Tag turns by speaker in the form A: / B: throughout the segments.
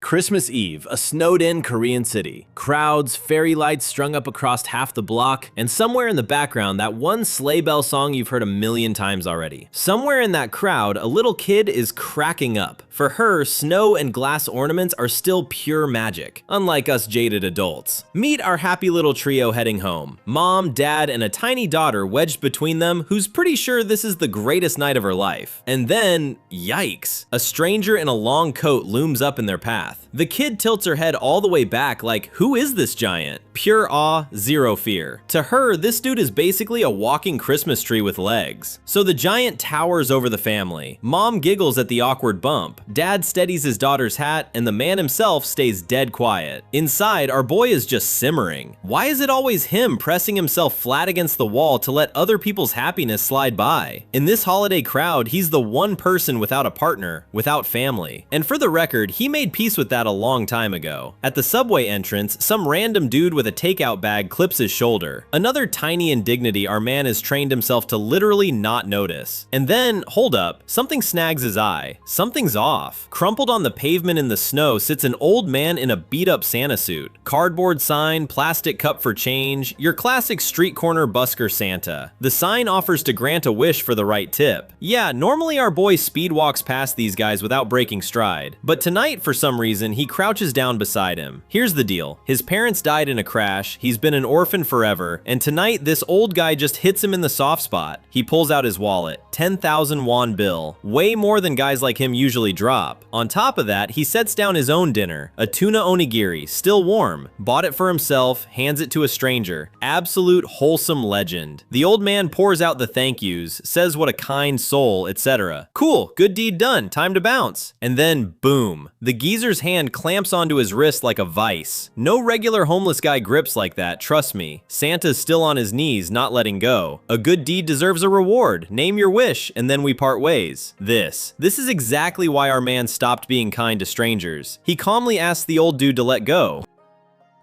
A: Christmas Eve, a snowed-in Korean city. Crowds, fairy lights strung up across half the block, and somewhere in the background that one sleigh bell song you've heard a million times already. Somewhere in that crowd, a little kid is cracking up. For her, snow and glass ornaments are still pure magic, unlike us jaded adults. Meet our happy little trio heading home. Mom, dad, and a tiny daughter wedged between them who's pretty sure this is the greatest night of her life. And then, yikes, a stranger in a long coat looms up in their path. The kid tilts her head all the way back like, who is this giant? Pure awe, zero fear. To her, this dude is basically a walking Christmas tree with legs. So the giant towers over the family. Mom giggles at the awkward bump. Dad steadies his daughter's hat, and the man himself stays dead quiet. Inside, our boy is just simmering. Why is it always him pressing himself flat against the wall to let other people's happiness slide by? In this holiday crowd, he's the one person without a partner, without family. And for the record, he made peace with that a long time ago. At the subway entrance, some random dude with a takeout bag clips his shoulder. Another tiny indignity our man has trained himself to literally not notice. And then, hold up, something snags his eye. Something's off. Crumpled on the pavement in the snow sits an old man in a beat-up Santa suit. Cardboard sign, plastic cup for change, your classic street corner busker Santa. The sign offers to grant a wish for the right tip. Yeah, normally our boy speed walks past these guys without breaking stride, but tonight, for some reason, he crouches down beside him. Here's the deal. His parents died in a crash, he's been an orphan forever, and tonight this old guy just hits him in the soft spot. He pulls out his wallet. 10,000 won bill. Way more than guys like him usually drop. On top of that, he sets down his own dinner. A tuna onigiri, still warm. Bought it for himself, hands it to a stranger. Absolute wholesome legend. The old man pours out the thank yous, says what a kind soul, etc. Cool, good deed done, time to bounce. And then, boom. The geezer's hand clamps onto his wrist like a vice. No regular homeless guy grips like that, trust me. Santa's still on his knees, not letting go. A good deed deserves a reward. Name your wish, and then we part ways. This is exactly why our man stopped being kind to strangers. He calmly asks the old dude to let go.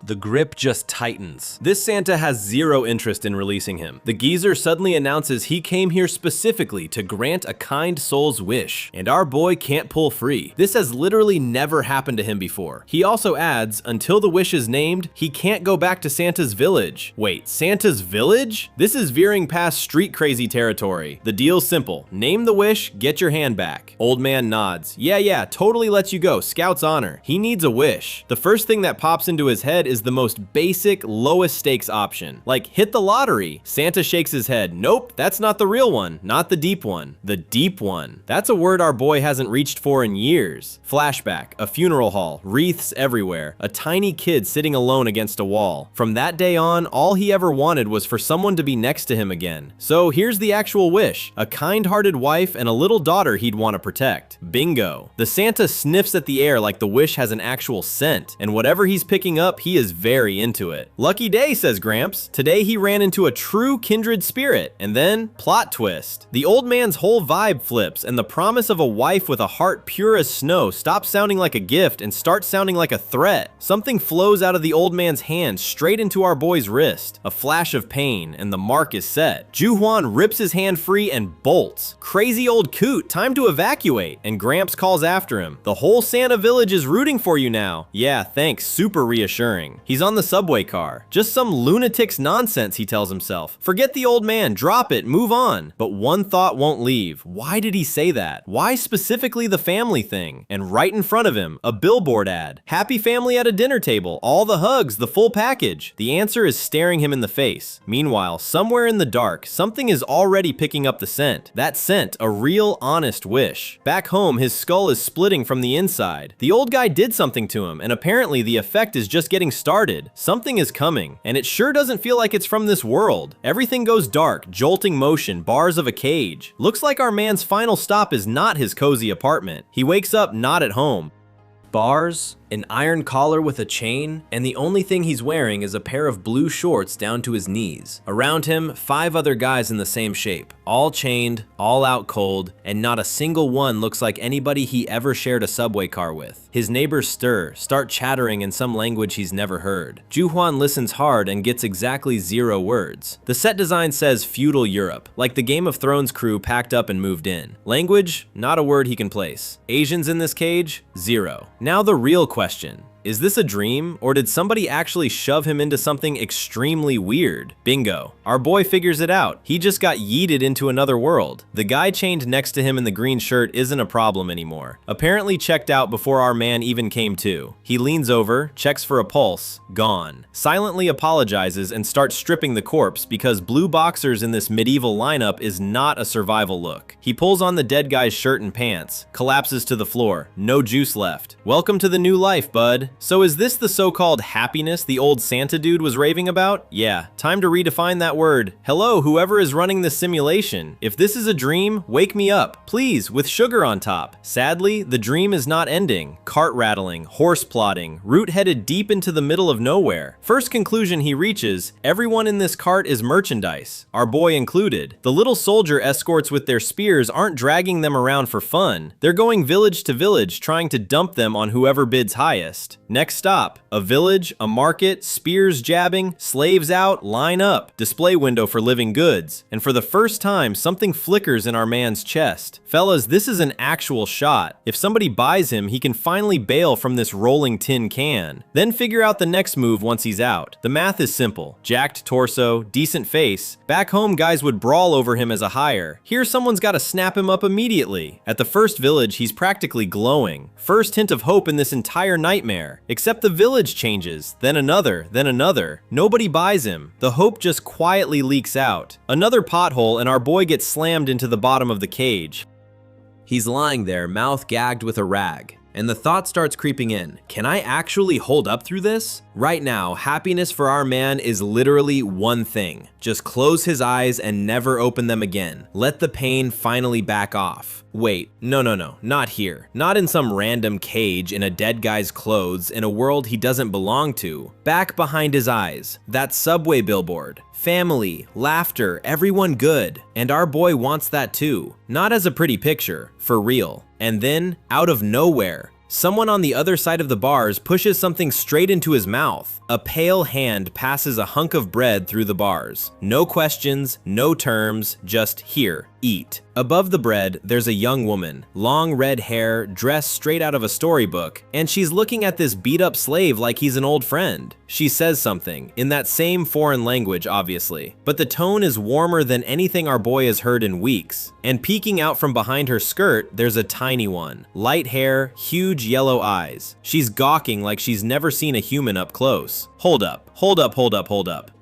A: The grip just tightens. This Santa has zero interest in releasing him. The geezer suddenly announces he came here specifically to grant a kind soul's wish, and our boy can't pull free. This has literally never happened to him before. He also adds, until the wish is named, he can't go back to Santa's village. Wait, Santa's village? This is veering past street crazy territory. The deal's simple. Name the wish, get your hand back. Old man nods. Yeah, totally lets you go. Scout's honor. He needs a wish. The first thing that pops into his head is the most basic, lowest stakes option. Like, hit the lottery. Santa shakes his head. Nope, that's not the real one. Not the deep one. The deep one. That's a word our boy hasn't reached for in years. Flashback, a funeral hall, wreaths everywhere, a tiny kid sitting alone against a wall. From that day on, all he ever wanted was for someone to be next to him again. So here's the actual wish. A kind-hearted wife and a little daughter he'd want to protect. Bingo. The Santa sniffs at the air like the wish has an actual scent, and whatever he's picking up, he is very into it. Lucky day, says Gramps. Today he ran into a true kindred spirit. And then, plot twist. The old man's whole vibe flips, and the promise of a wife with a heart pure as snow stops sounding like a gift and starts sounding like a threat. Something flows out of the old man's hand straight into our boy's wrist. A flash of pain, and the mark is set. Ju-hwan rips his hand free and bolts. Crazy old coot, time to evacuate. And Gramps calls after him. The whole Santa village is rooting for you now. Yeah, thanks, super reassuring. He's on the subway car. Just some lunatic's nonsense, he tells himself. Forget the old man, drop it, move on. But one thought won't leave. Why did he say that? Why specifically the family thing? And right in front of him, a billboard ad. Happy family at a dinner table, all the hugs, the full package. The answer is staring him in the face. Meanwhile, somewhere in the dark, something is already picking up the scent. That scent, a real, honest wish. Back home, his skull is splitting from the inside. The old guy did something to him, and apparently the effect is just getting started. Something is coming, and it sure doesn't feel like it's from this world. Everything goes dark, jolting motion, bars of a cage. Looks like our man's final stop is not his cozy apartment. He wakes up not at home. Bars, an iron collar with a chain, and the only thing he's wearing is a pair of blue shorts down to his knees. Around him, 5 other guys in the same shape, all chained, all out cold, and not a single one looks like anybody he ever shared a subway car with. His neighbors start chattering in some language he's never heard. Ju-hwan listens hard and gets exactly 0 words. The set design says feudal Europe, like the Game of Thrones crew packed up and moved in. Language, not a word he can place. Asians in this cage? 0. Now the real question. Is this a dream, or did somebody actually shove him into something extremely weird? Bingo. Our boy figures it out. He just got yeeted into another world. The guy chained next to him in the green shirt isn't a problem anymore. Apparently checked out before our man even came to. He leans over, checks for a pulse, gone. Silently apologizes and starts stripping the corpse because blue boxers in this medieval lineup is not a survival look. He pulls on the dead guy's shirt and pants, collapses to the floor, no juice left. Welcome to the new life, bud. So is this the so-called happiness the old Santa dude was raving about? Yeah, time to redefine that word. Hello, whoever is running this simulation. If this is a dream, wake me up, please, with sugar on top. Sadly, the dream is not ending. Cart rattling, horse plodding, route headed deep into the middle of nowhere. First conclusion he reaches, everyone in this cart is merchandise, our boy included. The little soldier escorts with their spears aren't dragging them around for fun. They're going village to village trying to dump them on whoever bids highest. Next stop, a village, a market, spears jabbing, slaves out, line up, display window for living goods. And for the first time, something flickers in our man's chest. Fellas, this is an actual shot. If somebody buys him, he can finally bail from this rolling tin can. Then figure out the next move once he's out. The math is simple. Jacked torso, decent face. Back home, guys would brawl over him as a hire. Here, someone's got to snap him up immediately. At the first village, he's practically glowing. First hint of hope in this entire nightmare. Except the village changes, then another, then another. Nobody buys him. The hope just quietly leaks out. Another pothole and our boy gets slammed into the bottom of the cage. He's lying there, mouth gagged with a rag. And the thought starts creeping in. Can I actually hold up through this? Right now, happiness for our man is literally one thing. Just close his eyes and never open them again. Let the pain finally back off. Wait, no, not here. Not in some random cage in a dead guy's clothes in a world he doesn't belong to. Back behind his eyes, that subway billboard. Family, laughter, everyone good. And our boy wants that too. Not as a pretty picture, for real. And then, out of nowhere, someone on the other side of the bars pushes something straight into his mouth. A pale hand passes a hunk of bread through the bars. No questions, no terms, just here, eat. Above the bread, there's a young woman, long red hair, dressed straight out of a storybook, and she's looking at this beat-up slave like he's an old friend. She says something, in that same foreign language, obviously, but the tone is warmer than anything our boy has heard in weeks. And peeking out from behind her skirt, there's a tiny one. Light hair, huge yellow eyes. She's gawking like she's never seen a human up close. Hold up.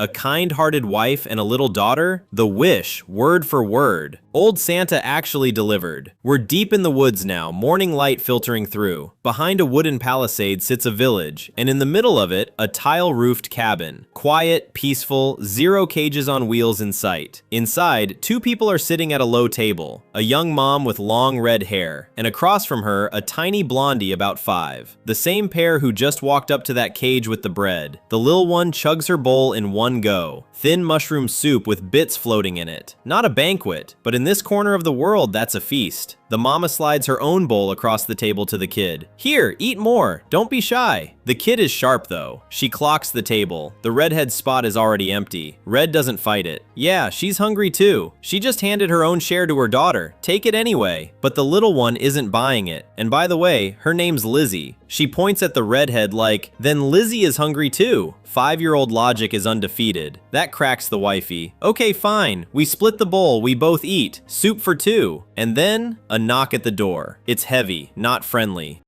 A: A kind-hearted wife and a little daughter? The wish, word for word. Old Santa actually delivered. We're deep in the woods now, morning light filtering through. Behind a wooden palisade sits a village, and in the middle of it, a tile-roofed cabin. Quiet, peaceful, zero cages on wheels in sight. Inside, two people are sitting at a low table. A young mom with long red hair, and across from her, a tiny blondie about 5. The same pair who just walked up to that cage with the bread. The lil one chugs her bowl in one go. Thin mushroom soup with bits floating in it. Not a banquet, but in this corner of the world, that's a feast. The mama slides her own bowl across the table to the kid. Here, eat more. Don't be shy. The kid is sharp though. She clocks the table. The redhead spot is already empty. Red doesn't fight it. Yeah, she's hungry too. She just handed her own share to her daughter. Take it anyway. But the little one isn't buying it. And by the way, her name's Lizzie. She points at the redhead like, then Lizzie is hungry too. 5-year-old logic is undefeated. That cracks the wifey. Okay, fine. We split the bowl. We both eat. Soup for 2. And then, a knock at the door. It's heavy, not friendly.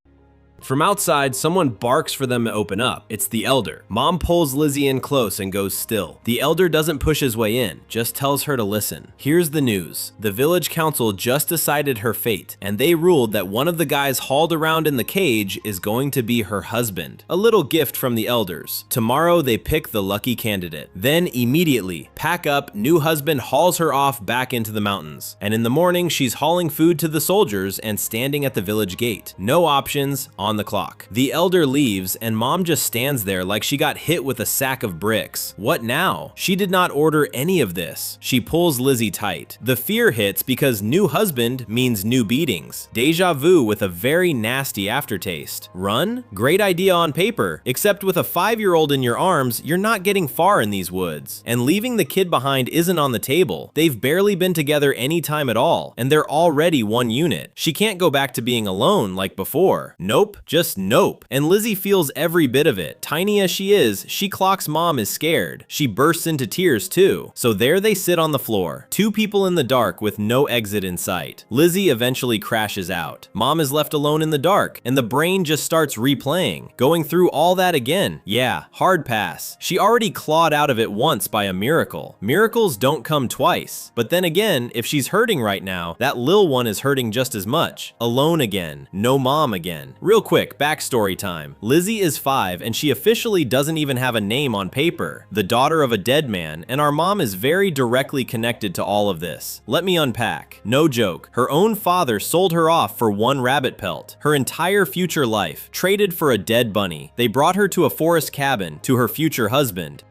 A: From outside, someone barks for them to open up. It's the elder. Mom pulls Lizzie in close and goes still. The elder doesn't push his way in, just tells her to listen. Here's the news. The village council just decided her fate, and they ruled that one of the guys hauled around in the cage is going to be her husband. A little gift from the elders. Tomorrow, they pick the lucky candidate. Then, immediately, pack up, new husband hauls her off back into the mountains. And in the morning, she's hauling food to the soldiers and standing at the village gate. No options, on the clock. The elder leaves and mom just stands there like she got hit with a sack of bricks. What now? She did not order any of this. She pulls Lizzie tight. The fear hits because new husband means new beatings. Deja vu with a very nasty aftertaste. Run? Great idea on paper, except with a 5-year-old in your arms, you're not getting far in these woods. And leaving the kid behind isn't on the table. They've barely been together any time at all, and they're already one unit. She can't go back to being alone like before. Nope. Just nope. And Lizzie feels every bit of it. Tiny as she is, she clocks mom is scared. She bursts into tears too. So there they sit on the floor. Two people in the dark with no exit in sight. Lizzie eventually crashes out. Mom is left alone in the dark, and the brain just starts replaying, going through all that again. Yeah, hard pass. She already clawed out of it once by a miracle. Miracles don't come twice. But then again, if she's hurting right now, that lil one is hurting just as much. Alone again. No mom again. Real quick, backstory time. Lizzie is 5 and she officially doesn't even have a name on paper. The daughter of a dead man, and our mom is very directly connected to all of this. Let me unpack. No joke. Her own father sold her off for one rabbit pelt. Her entire future life, traded for a dead bunny. They brought her to a forest cabin, to her future husband.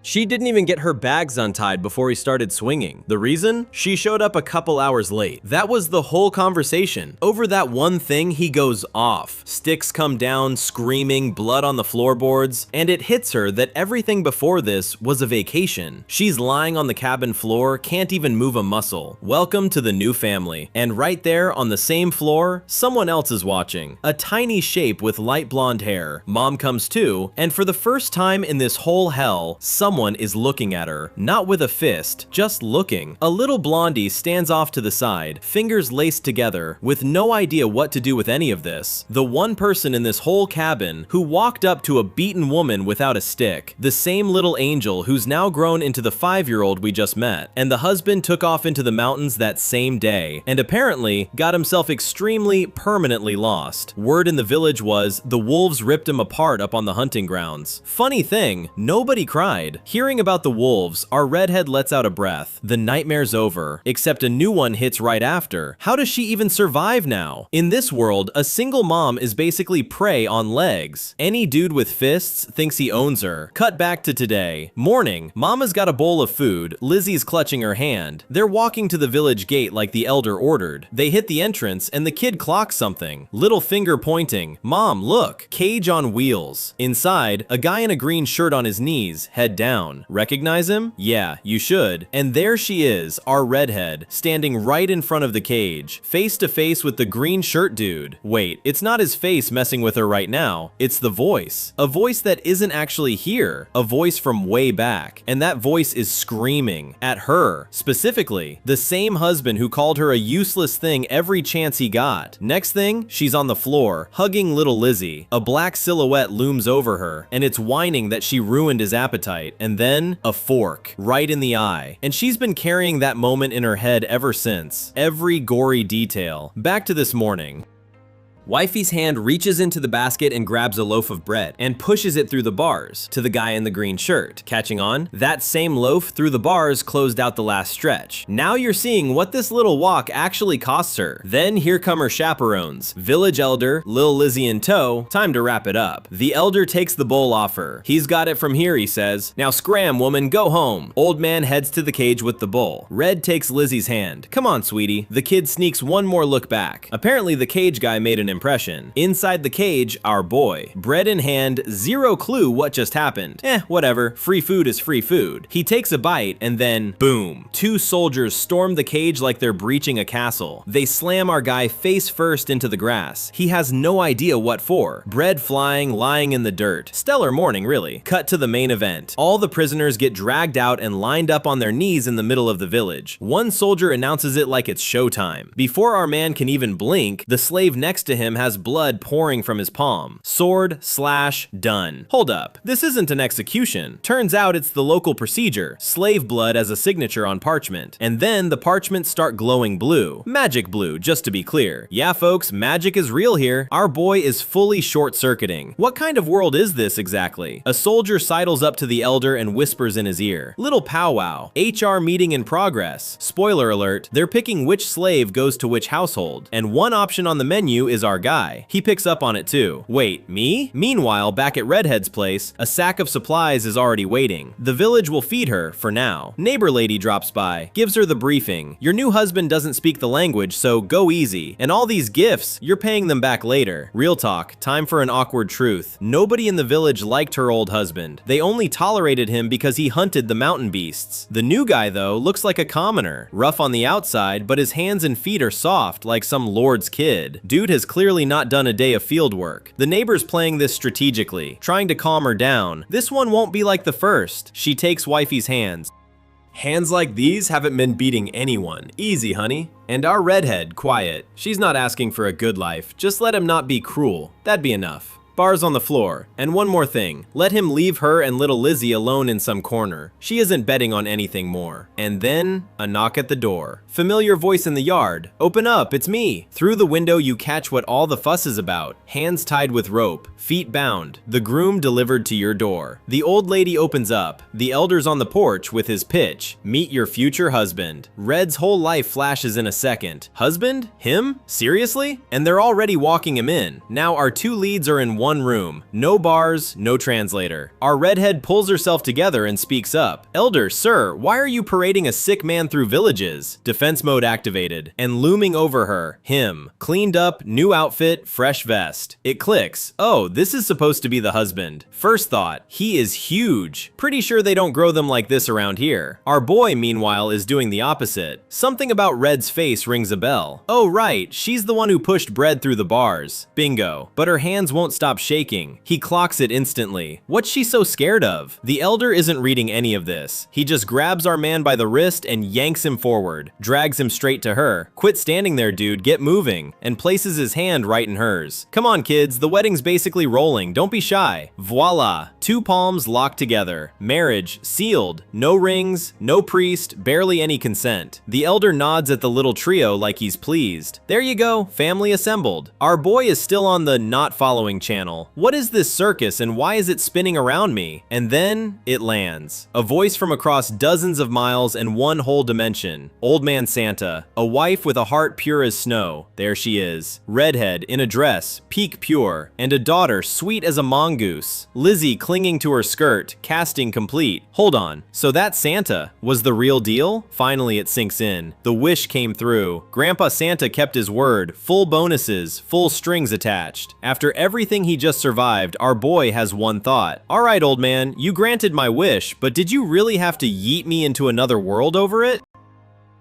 A: She didn't even get her bags untied before he started swinging. The reason? She showed up a couple hours late. That was the whole conversation. Over that one thing, he goes off. Sticks come down, screaming, blood on the floorboards, and it hits her that everything before this was a vacation. She's lying on the cabin floor, can't even move a muscle. Welcome to the new family. And right there on the same floor, someone else is watching. A tiny shape with light blonde hair. Mom comes too, and for the first time in this whole hell, someone is looking at her, not with a fist, just looking. A little blondie stands off to the side, fingers laced together, with no idea what to do with any of this. The one person in this whole cabin who walked up to a beaten woman without a stick. The same little angel who's now grown into the 5-year-old we just met. And the husband took off into the mountains that same day, and apparently got himself extremely, permanently lost. Word in the village was the wolves ripped him apart up on the hunting grounds. Funny thing, nobody cried. Hearing about the wolves, our redhead lets out a breath. The nightmare's over, except a new one hits right after. How does she even survive now? In this world, a single mom is basically prey on legs. Any dude with fists thinks he owns her. Cut back to today. Morning. Mama's got a bowl of food. Lizzie's clutching her hand. They're walking to the village gate like the elder ordered. They hit the entrance and the kid clocks something. Little finger pointing. Mom, look. Cage on wheels. Inside, a guy in a green shirt on his knees, head down. Recognize him? Yeah, you should. And there she is, our redhead, standing right in front of the cage, face to face with the green shirt dude. Wait, it's not his face messing with her right now, it's the voice. A voice that isn't actually here, a voice from way back. And that voice is screaming at her, specifically, the same husband who called her a useless thing every chance he got. Next thing, she's on the floor, hugging little Lizzie. A black silhouette looms over her, and it's whining that she ruined his appetite. And then a fork right in the eye. And she's been carrying that moment in her head ever since. Every gory detail. Back to this morning. Wifey's hand reaches into the basket and grabs a loaf of bread and pushes it through the bars to the guy in the green shirt. Catching on? That same loaf through the bars closed out the last stretch. Now you're seeing what this little walk actually costs her. Then here come her chaperones. Village elder, Lil Lizzie in tow. Time to wrap it up. The elder takes the bowl off her. He's got it from here, he says. Now scram, woman, go home. Old man heads to the cage with the bowl. Red takes Lizzie's hand. Come on, sweetie. The kid sneaks one more look back. Apparently the cage guy made an impression. Inside the cage, our boy. Bread in hand, zero clue what just happened. Whatever. Free food is free food. He takes a bite and then, boom. Two soldiers storm the cage like they're breaching a castle. They slam our guy face first into the grass. He has no idea what for. Bread flying, lying in the dirt. Stellar morning, really. Cut to the main event. All the prisoners get dragged out and lined up on their knees in the middle of the village. One soldier announces it like it's showtime. Before our man can even blink, the slave next to him has blood pouring from his palm. Sword, slash, done. Hold up, this isn't an execution. Turns out it's the local procedure. Slave blood as a signature on parchment. And then the parchments start glowing blue. Magic blue, just to be clear. Yeah folks, magic is real here. Our boy is fully short-circuiting. What kind of world is this exactly? A soldier sidles up to the elder and whispers in his ear. Little powwow. HR meeting in progress. Spoiler alert, they're picking which slave goes to which household. And one option on the menu is our guy. He picks up on it too. Wait, me? Meanwhile, back at Redhead's place, a sack of supplies is already waiting. The village will feed her, for now. Neighbor lady drops by, gives her the briefing. Your new husband doesn't speak the language, so go easy. And all these gifts, you're paying them back later. Real talk, time for an awkward truth. Nobody in the village liked her old husband. They only tolerated him because he hunted the mountain beasts. The new guy, though, looks like a commoner. Rough on the outside, but his hands and feet are soft, like some lord's kid. Dude has clearly clearly not done a day of field work. The neighbor's playing this strategically, trying to calm her down. This one won't be like the first. She takes wifey's hands. Hands like these haven't been beating anyone. Easy, honey. And our redhead, quiet. She's not asking for a good life. Just let him not be cruel. That'd be enough. Bars on the floor. And one more thing. Let him leave her and little Lizzie alone in some corner. She isn't betting on anything more. And then, a knock at the door. Familiar voice in the yard. Open up, it's me. Through the window you catch what all the fuss is about. Hands tied with rope, feet bound. The groom delivered to your door. The old lady opens up. The elder's on the porch with his pitch. Meet your future husband. Red's whole life flashes in a second. Husband? Him? Seriously? And they're already walking him in. Now our two leads are in one room. No bars, no translator. Our redhead pulls herself together and speaks up. Elder, sir, why are you parading a sick man through villages? Defense mode activated. And looming over her, him. Cleaned up, new outfit, fresh vest. It clicks. Oh, this is supposed to be the husband. First thought, he is huge. Pretty sure they don't grow them like this around here. Our boy, meanwhile, is doing the opposite. Something about Red's face rings a bell. Oh right, she's the one who pushed bread through the bars. Bingo. But her hands won't stop shaking. He clocks it instantly. What's she so scared of? The elder isn't reading any of this. He just grabs our man by the wrist and yanks him forward, drags him straight to her. Quit standing there, dude, get moving, and places his hand right in hers. Come on, kids, the wedding's basically rolling, don't be shy. Voila, two palms locked together. Marriage sealed. No rings, no priest, barely any consent. The elder nods at the little trio like he's pleased. There you go, family assembled. Our boy is still on the not following channel. What is this circus and why is it spinning around me? And then it lands. A voice from across dozens of miles and one whole dimension. Old Man Santa, a wife with a heart pure as snow. There she is. Redhead in a dress, peak pure, and a daughter sweet as a mongoose. Lizzie clinging to her skirt, casting complete. Hold on, so that Santa was the real deal? Finally it sinks in. The wish came through. Grandpa Santa kept his word. Full bonuses, full strings attached. After everything he just survived, our boy has one thought. Alright, old man, you granted my wish, but did you really have to yeet me into another world over it?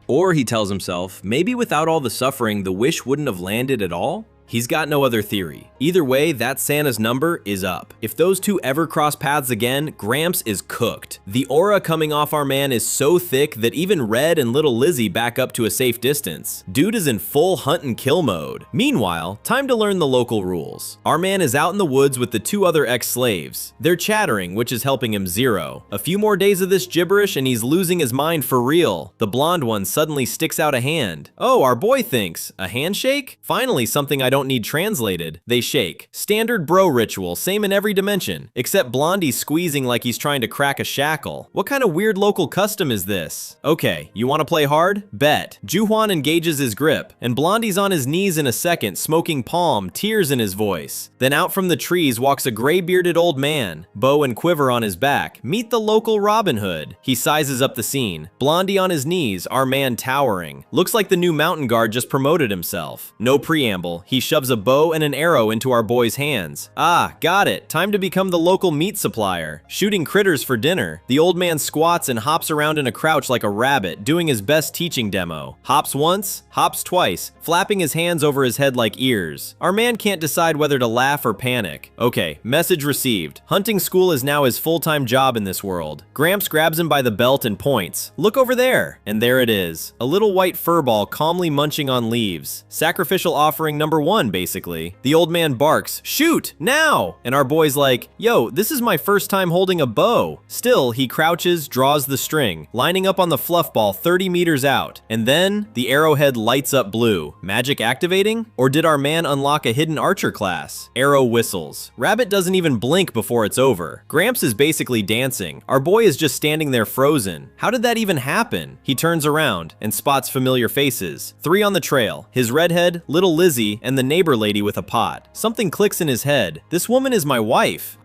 A: Or he tells himself, maybe without all the suffering, the wish wouldn't have landed at all? He's got no other theory. Either way, that Santa's number is up. If those two ever cross paths again, Gramps is cooked. The aura coming off our man is so thick that even Red and little Lizzie back up to a safe distance. Dude is in full hunt and kill mode. Meanwhile, time to learn the local rules. Our man is out in the woods with the two other ex-slaves. They're chattering, which is helping him zero. A few more days of this gibberish and he's losing his mind for real. The blonde one suddenly sticks out a hand. Oh, our boy thinks, a handshake? Finally, something I don't need translated. They shake. Standard bro ritual, same in every dimension, except Blondie's squeezing like he's trying to crack a shackle. What kind of weird local custom is this? Okay, you want to play hard? Bet. Juhwan engages his grip, and Blondie's on his knees in a second, smoking palm, tears in his voice. Then out from the trees walks a gray-bearded old man, bow and quiver on his back. Meet the local Robin Hood. He sizes up the scene. Blondie on his knees, our man towering. Looks like the new mountain guard just promoted himself. No preamble. He shoves a bow and an arrow into our boy's hands. Ah, got it. Time to become the local meat supplier. Shooting critters for dinner. The old man squats and hops around in a crouch like a rabbit, doing his best teaching demo. Hops once, hops twice, flapping his hands over his head like ears. Our man can't decide whether to laugh or panic. Okay, message received. Hunting school is now his full-time job in this world. Gramps grabs him by the belt and points. Look over there. And there it is. A little white furball calmly munching on leaves. Sacrificial offering number 1, basically. The old man barks, shoot, now! And our boy's like, yo, this is my first time holding a bow. Still, he crouches, draws the string, lining up on the fluff ball 30 meters out. And then, the arrowhead lights up blue. Magic activating? Or did our man unlock a hidden archer class? Arrow whistles. Rabbit doesn't even blink before it's over. Gramps is basically dancing. Our boy is just standing there frozen. How did that even happen? He turns around and spots familiar faces. 3 on the trail. His redhead, little Lizzie, and the neighbor lady with a pot. Something clicks in his head. This woman is my wife.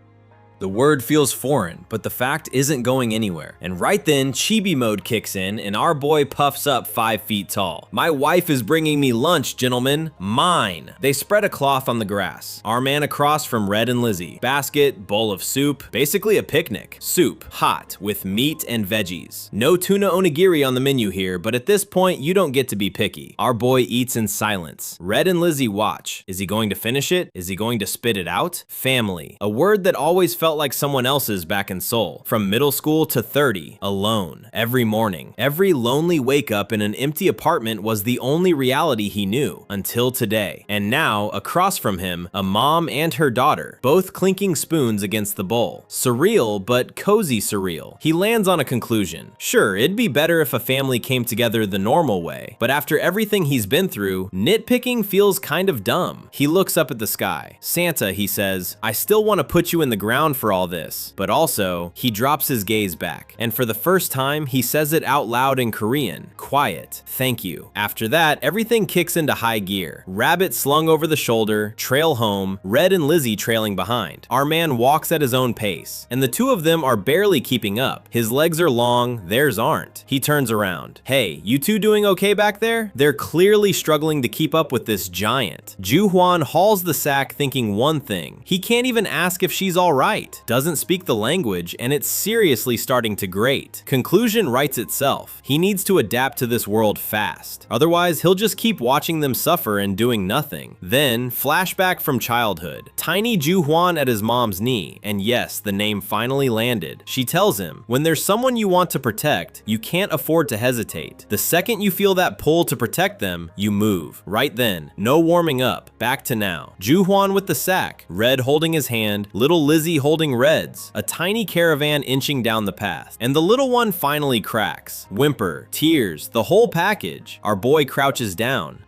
A: The word feels foreign, but the fact isn't going anywhere. And right then, chibi mode kicks in and our boy puffs up 5 feet tall. My wife is bringing me lunch, gentlemen. Mine. They spread a cloth on the grass. Our man across from Red and Lizzie. Basket, bowl of soup, basically a picnic. Soup, hot, with meat and veggies. No tuna onigiri on the menu here, but at this point, you don't get to be picky. Our boy eats in silence. Red and Lizzie watch. Is he going to finish it? Is he going to spit it out? Family. A word that always felt like someone else's back in Seoul. From middle school to 30, alone. Every morning. Every lonely wake up in an empty apartment was the only reality he knew, until today. And now, across from him, a mom and her daughter, both clinking spoons against the bowl. Surreal, but cozy surreal. He lands on a conclusion. Sure, it'd be better if a family came together the normal way, but after everything he's been through, nitpicking feels kind of dumb. He looks up at the sky. Santa, he says, I still want to put you in the ground for all this, but also, he drops his gaze back, and for the first time, he says it out loud in Korean. Quiet. Thank you. After that, everything kicks into high gear. Rabbit slung over the shoulder, trail home, Red and Lizzie trailing behind. Our man walks at his own pace, and the two of them are barely keeping up. His legs are long, theirs aren't. He turns around. Hey, you two doing okay back there? They're clearly struggling to keep up with this giant. Ju-hwan hauls the sack thinking one thing. He can't even ask if she's alright. Doesn't speak the language, and it's seriously starting to grate. Conclusion writes itself. He needs to adapt to this world fast. Otherwise, he'll just keep watching them suffer and doing nothing. Then, flashback from childhood. Tiny Ju-hwan at his mom's knee, and yes, the name finally landed. She tells him, when there's someone you want to protect, you can't afford to hesitate. The second you feel that pull to protect them, you move. Right then, no warming up, back to now. Ju-hwan with the sack, Red holding his hand, little Lizzie holding Red's, a tiny caravan inching down the path. And the little one finally cracks. Whimper, tears, the whole package. Our boy crouches down.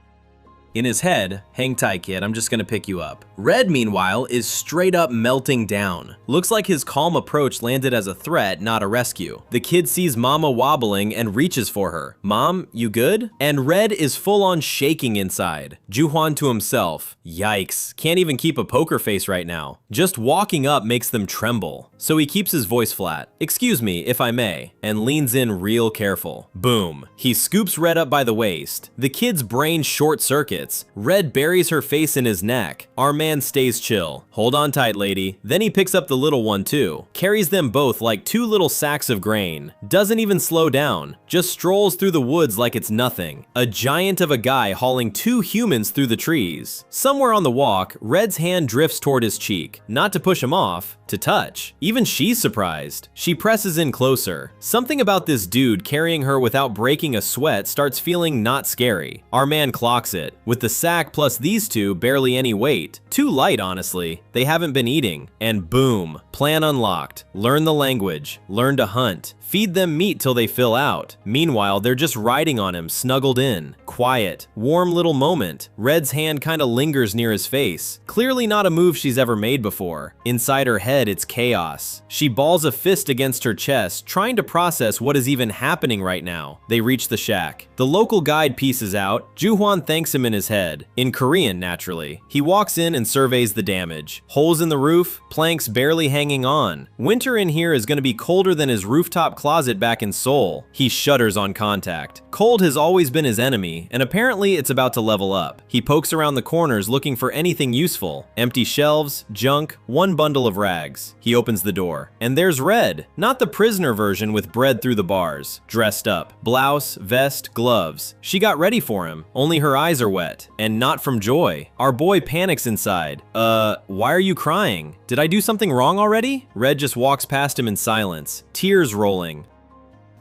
A: In his head, hang tight kid, I'm just gonna pick you up. Red, meanwhile, is straight up melting down. Looks like his calm approach landed as a threat, not a rescue. The kid sees Mama wobbling and reaches for her. Mom, you good? And Red is full on shaking inside. Ju-hwan to himself, yikes, can't even keep a poker face right now. Just walking up makes them tremble. So he keeps his voice flat. Excuse me, if I may, and leans in real careful. Boom. He scoops Red up by the waist. The kid's brain short circuits. Red buries her face in his neck. Our man stays chill. Hold on tight, lady. Then he picks up the little one too. Carries them both like two little sacks of grain. Doesn't even slow down. Just strolls through the woods like it's nothing. A giant of a guy hauling two humans through the trees. Somewhere on the walk, Red's hand drifts toward his cheek. Not to push him off, to touch. Even she's surprised. She presses in closer. Something about this dude carrying her without breaking a sweat starts feeling not scary. Our man clocks it. With the sack plus these two, barely any weight. Too light, honestly. They haven't been eating. And boom, plan unlocked. Learn the language. Learn to hunt. Feed them meat till they fill out. Meanwhile, they're just riding on him, snuggled in. Quiet, warm little moment. Red's hand kinda lingers near his face. Clearly not a move she's ever made before. Inside her head, it's chaos. She balls a fist against her chest, trying to process what is even happening right now. They reach the shack. The local guide pieces out. Ju-hwan thanks him in his head. In Korean, naturally. He walks in and surveys the damage. Holes in the roof, planks barely hanging on. Winter in here is gonna be colder than his rooftop closet back in Seoul. He shudders on contact. Cold has always been his enemy, and apparently it's about to level up. He pokes around the corners looking for anything useful. Empty shelves, junk, one bundle of rags. He opens the door. And there's Red. Not the prisoner version with bread through the bars. Dressed up. Blouse, vest, gloves. She got ready for him. Only her eyes are wet. And not from joy. Our boy panics inside. Why are you crying? Did I do something wrong already? Red just walks past him in silence. Tears rolling.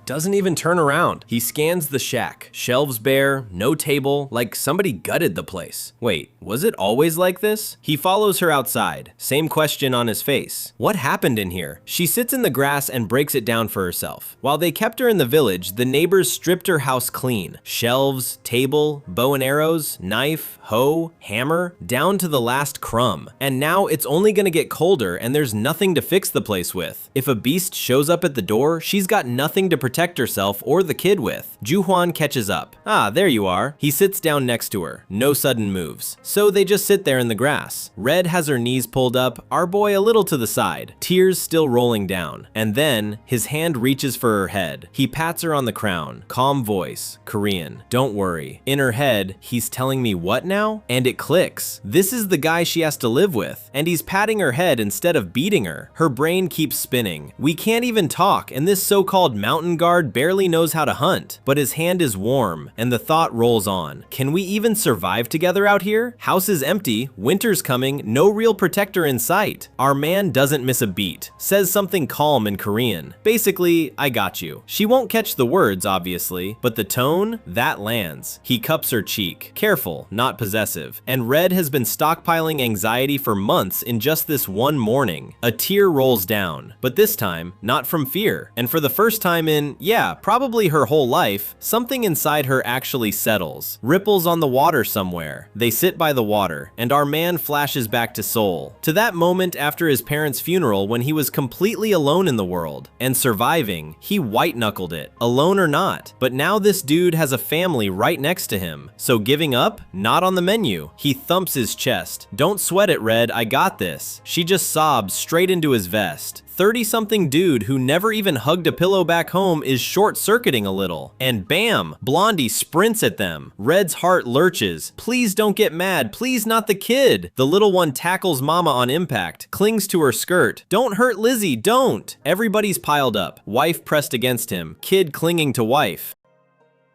A: Doesn't even turn around. He scans the shack. Shelves bare, no table, like somebody gutted the place. Wait, was it always like this? He follows her outside. Same question on his face. What happened in here? She sits in the grass and breaks it down for herself. While they kept her in the village, the neighbors stripped her house clean. Shelves, table, bow and arrows, knife, hoe, hammer, down to the last crumb. And now it's only gonna get colder and there's nothing to fix the place with. If a beast shows up at the door, she's got nothing to protect protect herself or the kid with. Ju-hwan catches up. Ah, there you are. He sits down next to her. No sudden moves. So they just sit there in the grass. Red has her knees pulled up, our boy a little to the side, tears still rolling down. And then, his hand reaches for her head. He pats her on the crown. Calm voice. Korean. Don't worry. In her head, he's telling me what now? And it clicks. This is the guy she has to live with. And he's patting her head instead of beating her. Her brain keeps spinning. We can't even talk, and this so-called mountain guard barely knows how to hunt. But his hand is warm, and the thought rolls on. Can we even survive together out here? House is empty, winter's coming, no real protector in sight. Our man doesn't miss a beat. Says something calm in Korean. Basically, I got you. She won't catch the words, obviously, but the tone, that lands. He cups her cheek. Careful, not possessive. And Red has been stockpiling anxiety for months in just this one morning. A tear rolls down, but this time, not from fear. And for the first time in, yeah, probably her whole life, something inside her actually settles. Ripples on the water somewhere. They sit by the water, and our man flashes back to Seoul. To that moment after his parents' funeral when he was completely alone in the world. And surviving, he white-knuckled it, alone or not. But now this dude has a family right next to him. So giving up? Not on the menu. He thumps his chest. Don't sweat it, Red, I got this. She just sobs straight into his vest. 30-something dude who never even hugged a pillow back home is short-circuiting a little. And bam! Blondie sprints at them. Red's heart lurches. Please don't get mad. Please not the kid. The little one tackles Mama on impact, clings to her skirt. Don't hurt Lizzie, don't! Everybody's piled up. Wife pressed against him. Kid clinging to wife.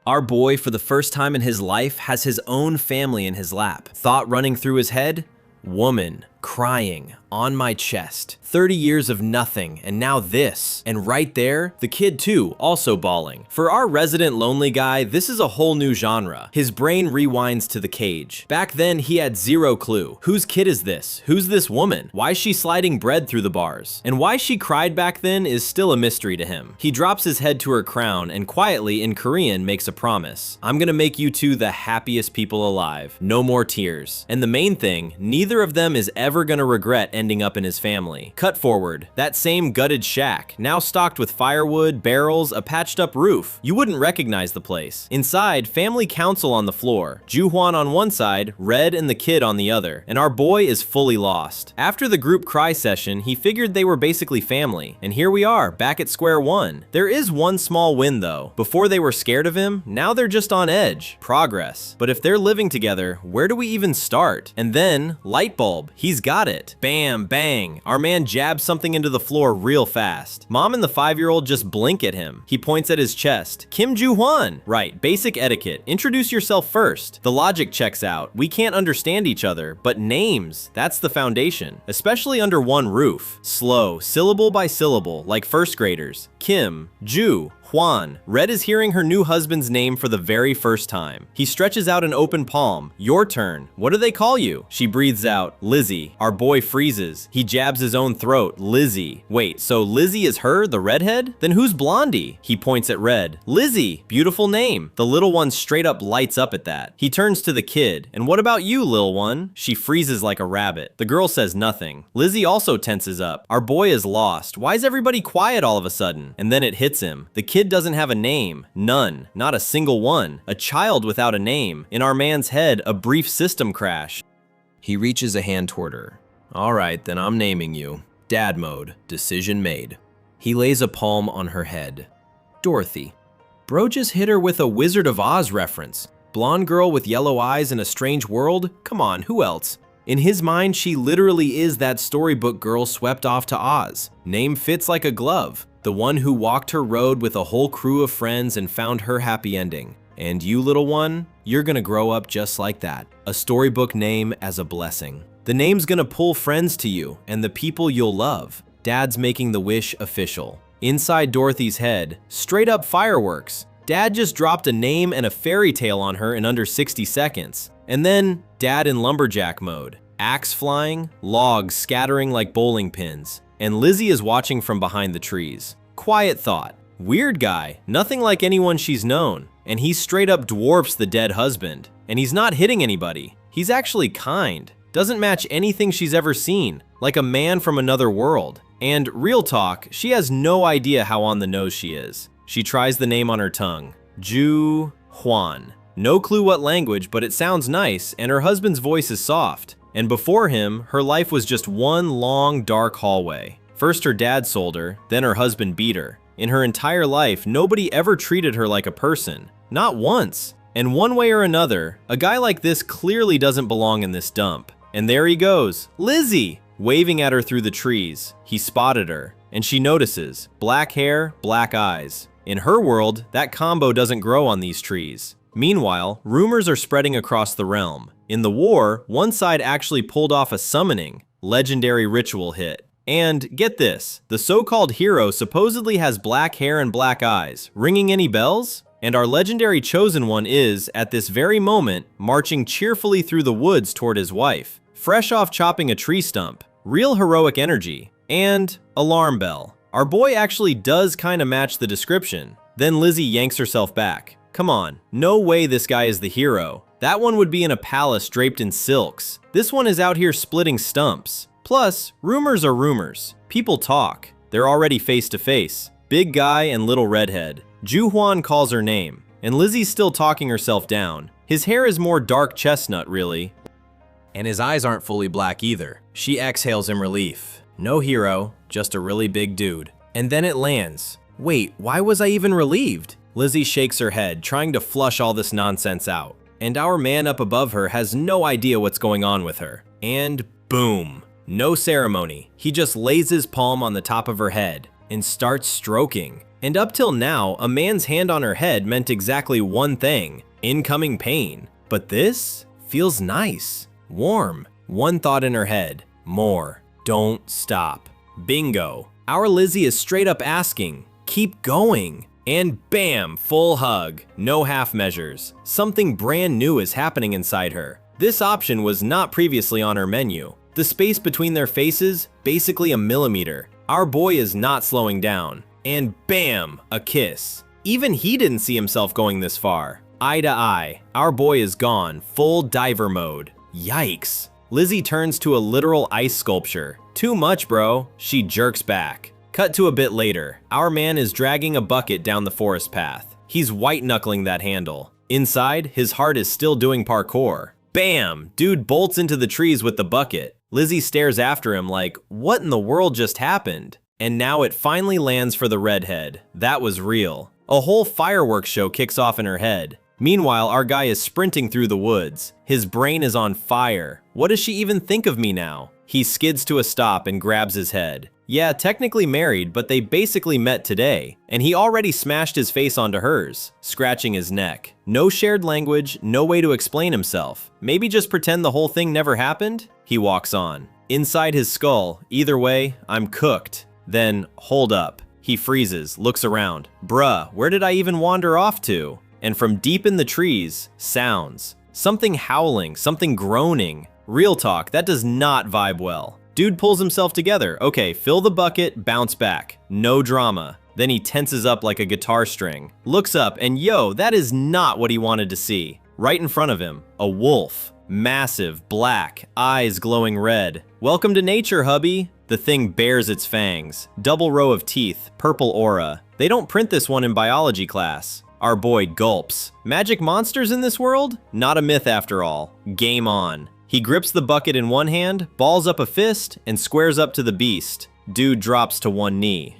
A: Our boy, for the first time in his life, has his own family in his lap. Thought running through his head? Woman. Crying. On my chest. 30 years of nothing, and now this. And right there, the kid too, also bawling. For our resident lonely guy, this is a whole new genre. His brain rewinds to the cage. Back then, he had zero clue. Whose kid is this? Who's this woman? Why is she sliding bread through the bars? And why she cried back then is still a mystery to him. He drops his head to her crown and quietly, in Korean, makes a promise. I'm gonna make you two the happiest people alive. No more tears. And the main thing, neither of them is ever gonna regret ending up in his family. Cut forward. That same gutted shack, now stocked with firewood, barrels, a patched up roof. You wouldn't recognize the place. Inside, family council on the floor. Ju-hwan on one side, Red and the kid on the other. And our boy is fully lost. After the group cry session, he figured they were basically family. And here we are, back at square one. There is one small win though. Before they were scared of him, now they're just on edge. Progress. But if they're living together, where do we even start? And then, light bulb. He's got it. Bam, bang. Our man jabs something into the floor real fast. Mom and the 5-year-old just blink at him. He points at his chest. Kim Ju-hwan. Right, basic etiquette. Introduce yourself first. The logic checks out. We can't understand each other, but names, that's the foundation. Especially under one roof. Slow, syllable by syllable, like first graders. Kim, Ju, Hwan. Red is hearing her new husband's name for the very first time. He stretches out an open palm. Your turn. What do they call you? She breathes out, Lizzie. Our boy freezes. He jabs his own throat, Lizzie. Wait, so Lizzie is her, the redhead? Then who's Blondie? He points at Red. Lizzie. Beautiful name. The little one straight up lights up at that. He turns to the kid. And what about you, lil one? She freezes like a rabbit. The girl says nothing. Lizzie also tenses up. Our boy is lost. Why is everybody quiet all of a sudden? And then it hits him. The kid doesn't have a name. None. Not a single one. A child without a name. In our man's head, a brief system crash. He reaches a hand toward her. All right, then I'm naming you. Dad mode. Decision made. He lays a palm on her head. Dorothy. Bro just hit her with a Wizard of Oz reference. Blonde girl with yellow eyes in a strange world? Come on, who else? In his mind, she literally is that storybook girl swept off to Oz. Name fits like a glove. The one who walked her road with a whole crew of friends and found her happy ending. And you, little one, you're gonna grow up just like that. A storybook name as a blessing. The name's gonna pull friends to you and the people you'll love. Dad's making the wish official. Inside Dorothy's head, straight up fireworks. Dad just dropped a name and a fairy tale on her in under 60 seconds. And then, Dad in lumberjack mode. Axe flying, logs scattering like bowling pins. And Lizzie is watching from behind the trees. Quiet thought. Weird guy, nothing like anyone she's known. And he straight up dwarfs the dead husband. And he's not hitting anybody. He's actually kind. Doesn't match anything she's ever seen. Like a man from another world. And real talk, she has no idea how on the nose she is. She tries the name on her tongue. Ju Huan. No clue what language, but it sounds nice, and her husband's voice is soft. And before him, her life was just one long, dark hallway. First her dad sold her, then her husband beat her. In her entire life, nobody ever treated her like a person. Not once. And one way or another, a guy like this clearly doesn't belong in this dump. And there he goes, Lizzie, waving at her through the trees. He spotted her, and she notices. Black hair, black eyes. In her world, that combo doesn't grow on these trees. Meanwhile, rumors are spreading across the realm. In the war, one side actually pulled off a summoning, legendary ritual hit. And get this, the so-called hero supposedly has black hair and black eyes. Ringing any bells? And our legendary chosen one is, at this very moment, marching cheerfully through the woods toward his wife. Fresh off chopping a tree stump. Real heroic energy. And alarm bell. Our boy actually does kinda match the description. Then Lizzie yanks herself back. Come on, no way this guy is the hero. That one would be in a palace draped in silks. This one is out here splitting stumps. Plus, rumors are rumors. People talk. They're already face to face. Big guy and little redhead. Ju Huan calls her name, and Lizzie's still talking herself down. His hair is more dark chestnut, really. And his eyes aren't fully black either. She exhales in relief. No hero, just a really big dude. And then it lands. Wait, why was I even relieved? Lizzie shakes her head, trying to flush all this nonsense out. And our man up above her has no idea what's going on with her. And boom. No ceremony. He just lays his palm on the top of her head and starts stroking. And up till now, a man's hand on her head meant exactly one thing: incoming pain. But this feels nice, warm. One thought in her head: more. Don't stop. Bingo. Our Lizzie is straight up asking, keep going. And bam, full hug. No half measures. Something brand new is happening inside her. This option was not previously on her menu. The space between their faces, basically a millimeter. Our boy is not slowing down. And bam, a kiss. Even he didn't see himself going this far. Eye to eye, our boy is gone, full diver mode. Yikes. Lizzie turns to a literal ice sculpture. Too much, bro. She jerks back. Cut to a bit later. Our man is dragging a bucket down the forest path. He's white-knuckling that handle. Inside, his heart is still doing parkour. Bam! Dude bolts into the trees with the bucket. Lizzie stares after him like, what in the world just happened? And now it finally lands for the redhead. That was real. A whole fireworks show kicks off in her head. Meanwhile, our guy is sprinting through the woods. His brain is on fire. What does she even think of me now? He skids to a stop and grabs his head. Yeah, technically married, but they basically met today. And he already smashed his face onto hers, scratching his neck. No shared language, no way to explain himself. Maybe just pretend the whole thing never happened? He walks on. Inside his skull, either way, I'm cooked. Then, hold up. He freezes, looks around. Bruh, where did I even wander off to? And from deep in the trees, sounds. Something howling, something groaning. Real talk, that does not vibe well. Dude pulls himself together. Okay, fill the bucket, bounce back. No drama. Then he tenses up like a guitar string. Looks up, and yo, that is not what he wanted to see. Right in front of him, a wolf. Massive, black, eyes glowing red. Welcome to nature, hubby. The thing bares its fangs. Double row of teeth, purple aura. They don't print this one in biology class. Our boy gulps. Magic monsters in this world? Not a myth after all. Game on. He grips the bucket in one hand, balls up a fist, and squares up to the beast. Dude drops to one knee.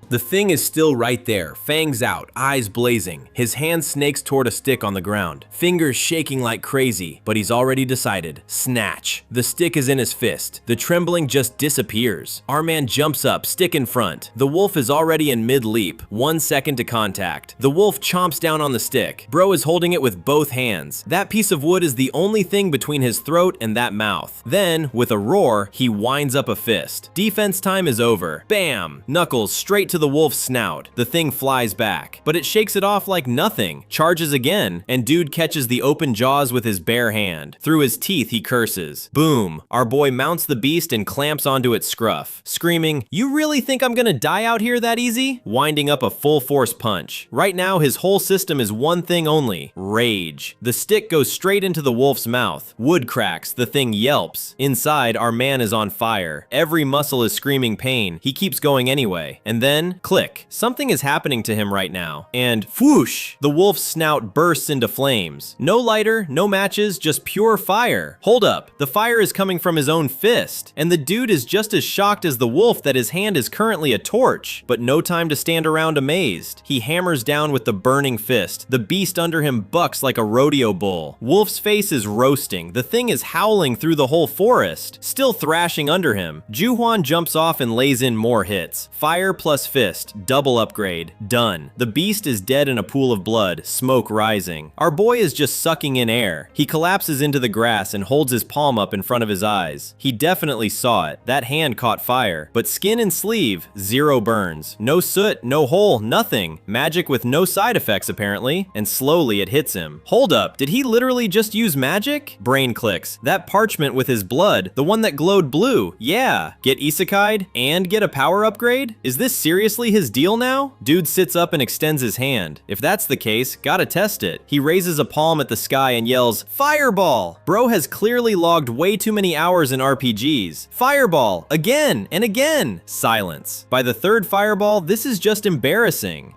A: The thing is still right there, fangs out, eyes blazing. His hand snakes toward a stick on the ground, fingers shaking like crazy, but he's already decided. Snatch. The stick is in his fist. The trembling just disappears. Our man jumps up, stick in front. The wolf is already in mid-leap, 1 second to contact. The wolf chomps down on the stick. Bro is holding it with both hands. That piece of wood is the only thing between his throat and that mouth. Then, with a roar, he winds up a fist. Defense time is over. Bam! Knuckles straight to the wolf's snout. The thing flies back, but it shakes it off like nothing, charges again, and dude catches the open jaws with his bare hand. Through his teeth, he curses. Boom. Our boy mounts the beast and clamps onto its scruff, screaming, "You really think I'm gonna die out here that easy?" Winding up a full force punch. Right now, his whole system is one thing only: rage. The stick goes straight into the wolf's mouth. Wood cracks, the thing yelps. Inside, our man is on fire. Every muscle is screaming pain. He keeps going anyway. And then, then, click. Something is happening to him right now. And whoosh! The wolf's snout bursts into flames. No lighter, no matches, just pure fire. Hold up, the fire is coming from his own fist. And the dude is just as shocked as the wolf that his hand is currently a torch. But no time to stand around amazed. He hammers down with the burning fist. The beast under him bucks like a rodeo bull. Wolf's face is roasting. The thing is howling through the whole forest, still thrashing under him. Ju-hwan jumps off and lays in more hits. Fire plus fist, double upgrade, done. The beast is dead in a pool of blood, smoke rising. Our boy is just sucking in air. He collapses into the grass and holds his palm up in front of his eyes. He definitely saw it. That hand caught fire. But skin and sleeve, 0 burns. No soot, no hole, nothing. Magic with no side effects apparently. And slowly it hits him. Hold up, did he literally just use magic? Brain clicks. That parchment with his blood, the one that glowed blue. Yeah. Get isekai'd and get a power upgrade? Is this seriously his deal now? Dude sits up and extends his hand. If that's the case, gotta test it. He raises a palm at the sky and yells, "Fireball!" Bro has clearly logged way too many hours in RPGs. Fireball! Again and again! Silence. By the third fireball, this is just embarrassing.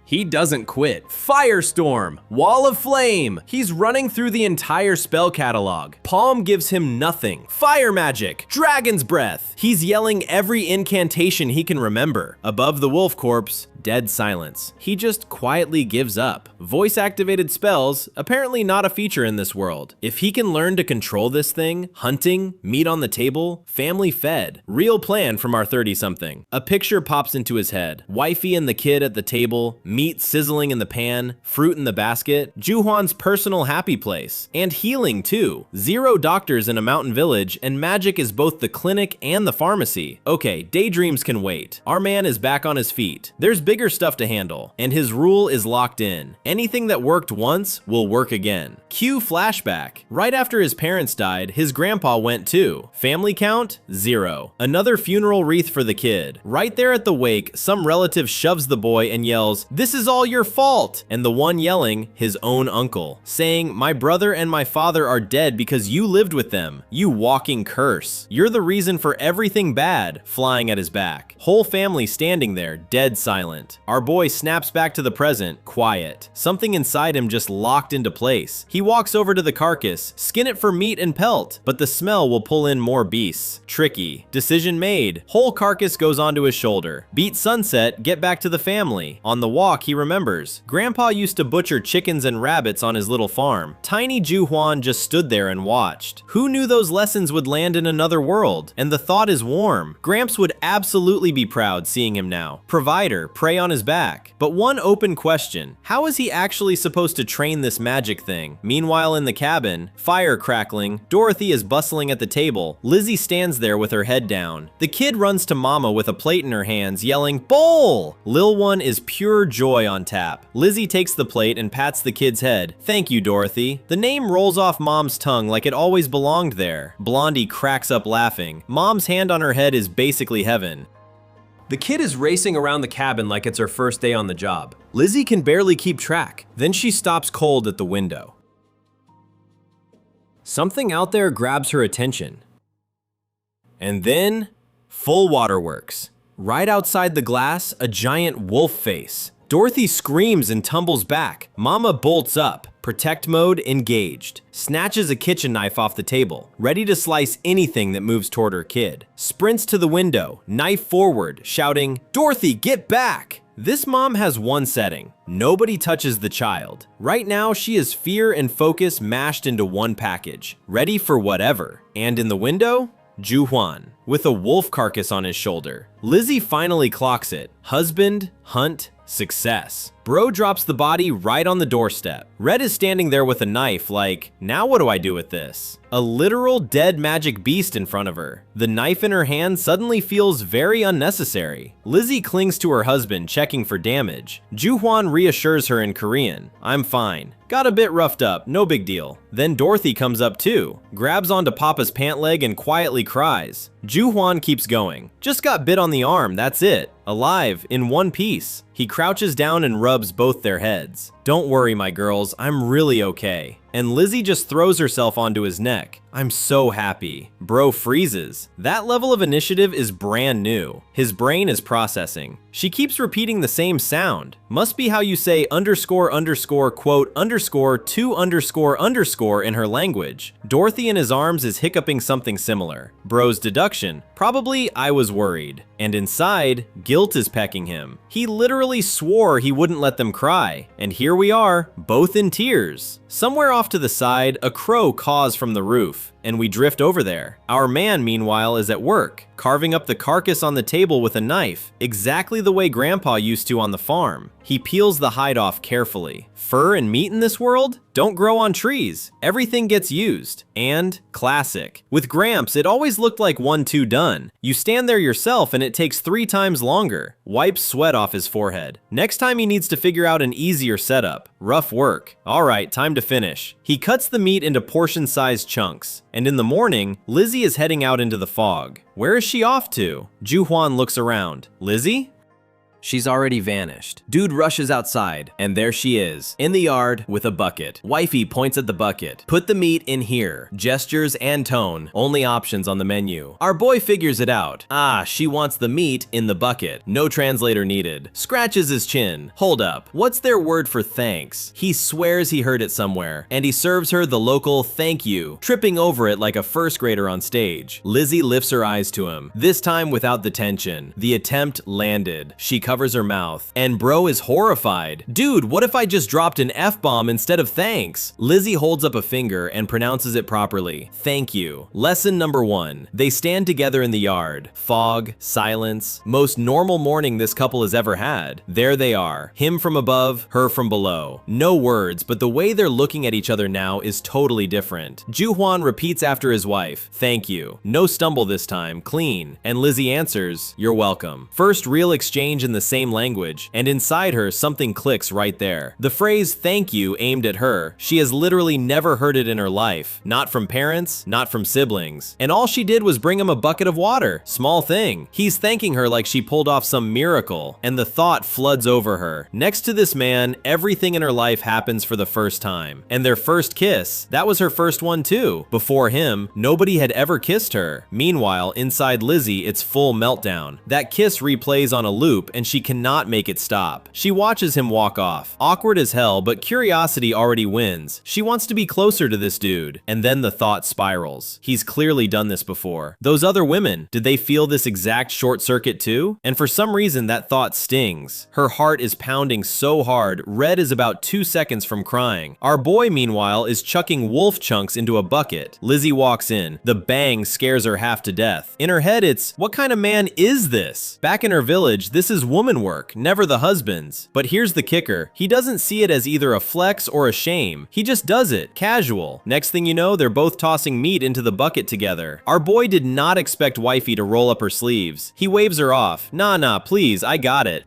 A: He doesn't quit. Firestorm, Wall of Flame. He's running through the entire spell catalog. Palm gives him nothing. Fire magic, Dragon's Breath. He's yelling every incantation he can remember. Above the wolf corpse, dead silence. He just quietly gives up. Voice-activated spells, apparently not a feature in this world. If he can learn to control this thing, hunting, meat on the table, family fed. Real plan from our 30-something. A picture pops into his head. Wifey and the kid at the table, meat sizzling in the pan, fruit in the basket, Ju-hwan's personal happy place. And healing too. 0 doctors in a mountain village, and magic is both the clinic and the pharmacy. Okay, daydreams can wait. Our man is back on his feet. There's bigger stuff to handle, and his rule is locked in. Anything that worked once will work again. Cue flashback. Right after his parents died, his grandpa went too. Family count? 0. Another funeral wreath for the kid. Right there at the wake, some relative shoves the boy and yells, "This is all your fault!" And the one yelling, his own uncle, saying, "My brother and my father are dead because you lived with them. You walking curse. You're the reason for everything bad," flying at his back. Whole family standing there, dead silent. Our boy snaps back to the present, quiet. Something inside him just locked into place. He walks over to the carcass, skin it for meat and pelt, but the smell will pull in more beasts. Tricky. Decision made. Whole carcass goes onto his shoulder. Beat sunset, get back to the family. On the walk, he remembers. Grandpa used to butcher chickens and rabbits on his little farm. Tiny Ju-hwan just stood there and watched. Who knew those lessons would land in another world? And the thought is warm. Gramps would absolutely be proud seeing him now. Provider, prey on his back. But one open question, how is he actually supposed to train this magic thing? Meanwhile in the cabin, fire crackling, Dorothy is bustling at the table. Lizzie stands there with her head down. The kid runs to Mama with a plate in her hands, yelling, "Bowl!" Lil One is pure joy on tap. Lizzie takes the plate and pats the kid's head. "Thank you, Dorothy." The name rolls off Mom's tongue like it always belonged there. Blondie cracks up laughing. Mom's hand on her head is basically heaven. The kid is racing around the cabin like it's her first day on the job. Lizzie can barely keep track. Then she stops cold at the window. Something out there grabs her attention. And then, full waterworks. Right outside the glass, a giant wolf face. Dorothy screams and tumbles back. Mama bolts up. Protect mode engaged. Snatches a kitchen knife off the table, ready to slice anything that moves toward her kid. Sprints to the window, knife forward, shouting, "Dorothy, get back!" This mom has one setting. Nobody touches the child. Right now, she is fear and focus mashed into one package, ready for whatever. And in the window, Ju-hwan, with a wolf carcass on his shoulder. Lizzie finally clocks it. Husband, hunt, success. Bro drops the body right on the doorstep. Red is standing there with a knife like, now what do I do with this? A literal dead magic beast in front of her. The knife in her hand suddenly feels very unnecessary. Lizzie clings to her husband, checking for damage. Ju-hwan reassures her in Korean, "I'm fine. Got a bit roughed up, no big deal." Then Dorothy comes up too, grabs onto Papa's pant leg and quietly cries. Ju-hwan keeps going. Just got bit on the arm, that's it. Alive, in one piece. He crouches down and rubs both their heads. Don't worry, my girls, I'm really okay. And Lizzie just throws herself onto his neck. I'm so happy. Bro freezes. That level of initiative is brand new. His brain is processing. She keeps repeating the same sound. Must be how you say underscore underscore quote underscore to underscore underscore in her language. Dorothy in his arms is hiccuping something similar. Bro's deduction. Probably I was worried. And inside, guilt is pecking him. He literally swore he wouldn't let them cry. And here we are, both in tears. Somewhere off to the side, a crow caws from the roof, and we drift over there. Our man, meanwhile, is at work, carving up the carcass on the table with a knife, exactly the way Grandpa used to on the farm. He peels the hide off carefully. Fur and meat in this world don't grow on trees. Everything gets used. And classic. With Gramps, it always looked like 1-2 done. You stand there yourself and it takes 3 times longer. Wipes sweat off his forehead. Next time he needs to figure out an easier setup. Rough work. Alright, time to finish. He cuts the meat into portion-sized chunks. And in the morning, Lizzie is heading out into the fog. Where is she off to? Ju-hwan looks around. Lizzie? She's already vanished. Dude rushes outside, and there she is, in the yard with a bucket. Wifey points at the bucket. Put the meat in here. Gestures and tone, only options on the menu. Our boy figures it out. Ah, she wants the meat in the bucket. No translator needed. Scratches his chin. Hold up, what's their word for thanks? He swears he heard it somewhere, and he serves her the local thank you, tripping over it like a first grader on stage. Lizzie lifts her eyes to him, this time without the tension. The attempt landed. She covers her mouth, and bro is horrified. Dude, what if I just dropped an F-bomb instead of thanks? Lizzie holds up a finger and pronounces it properly. Thank you. Lesson number 1. They stand together in the yard. Fog, silence, most normal morning this couple has ever had. There they are. Him from above, her from below. No words, but the way they're looking at each other now is totally different. Ju-hwan repeats after his wife, thank you. No stumble this time, clean. And Lizzie answers, you're welcome. First real exchange in the same language, and inside her something clicks right there. The phrase thank you aimed at her, she has literally never heard it in her life. Not from parents, not from siblings. And all she did was bring him a bucket of water. Small thing. He's thanking her like she pulled off some miracle, and the thought floods over her. Next to this man, everything in her life happens for the first time. And their first kiss, that was her first one too. Before him, nobody had ever kissed her. Meanwhile, inside Lizzie, it's full meltdown. That kiss replays on a loop, and she cannot make it stop. She watches him walk off. Awkward as hell, but curiosity already wins. She wants to be closer to this dude. And then the thought spirals. He's clearly done this before. Those other women, did they feel this exact short circuit too? And for some reason, that thought stings. Her heart is pounding so hard, Red is about 2 seconds from crying. Our boy, meanwhile, is chucking wolf chunks into a bucket. Lizzie walks in. The bang scares her half to death. In her head, it's, what kind of man is this? Back in her village, this is woman work, never the husband's. But here's the kicker. He doesn't see it as either a flex or a shame. He just does it, casual. Next thing you know, they're both tossing meat into the bucket together. Our boy did not expect wifey to roll up her sleeves. He waves her off. Nah, please, I got it.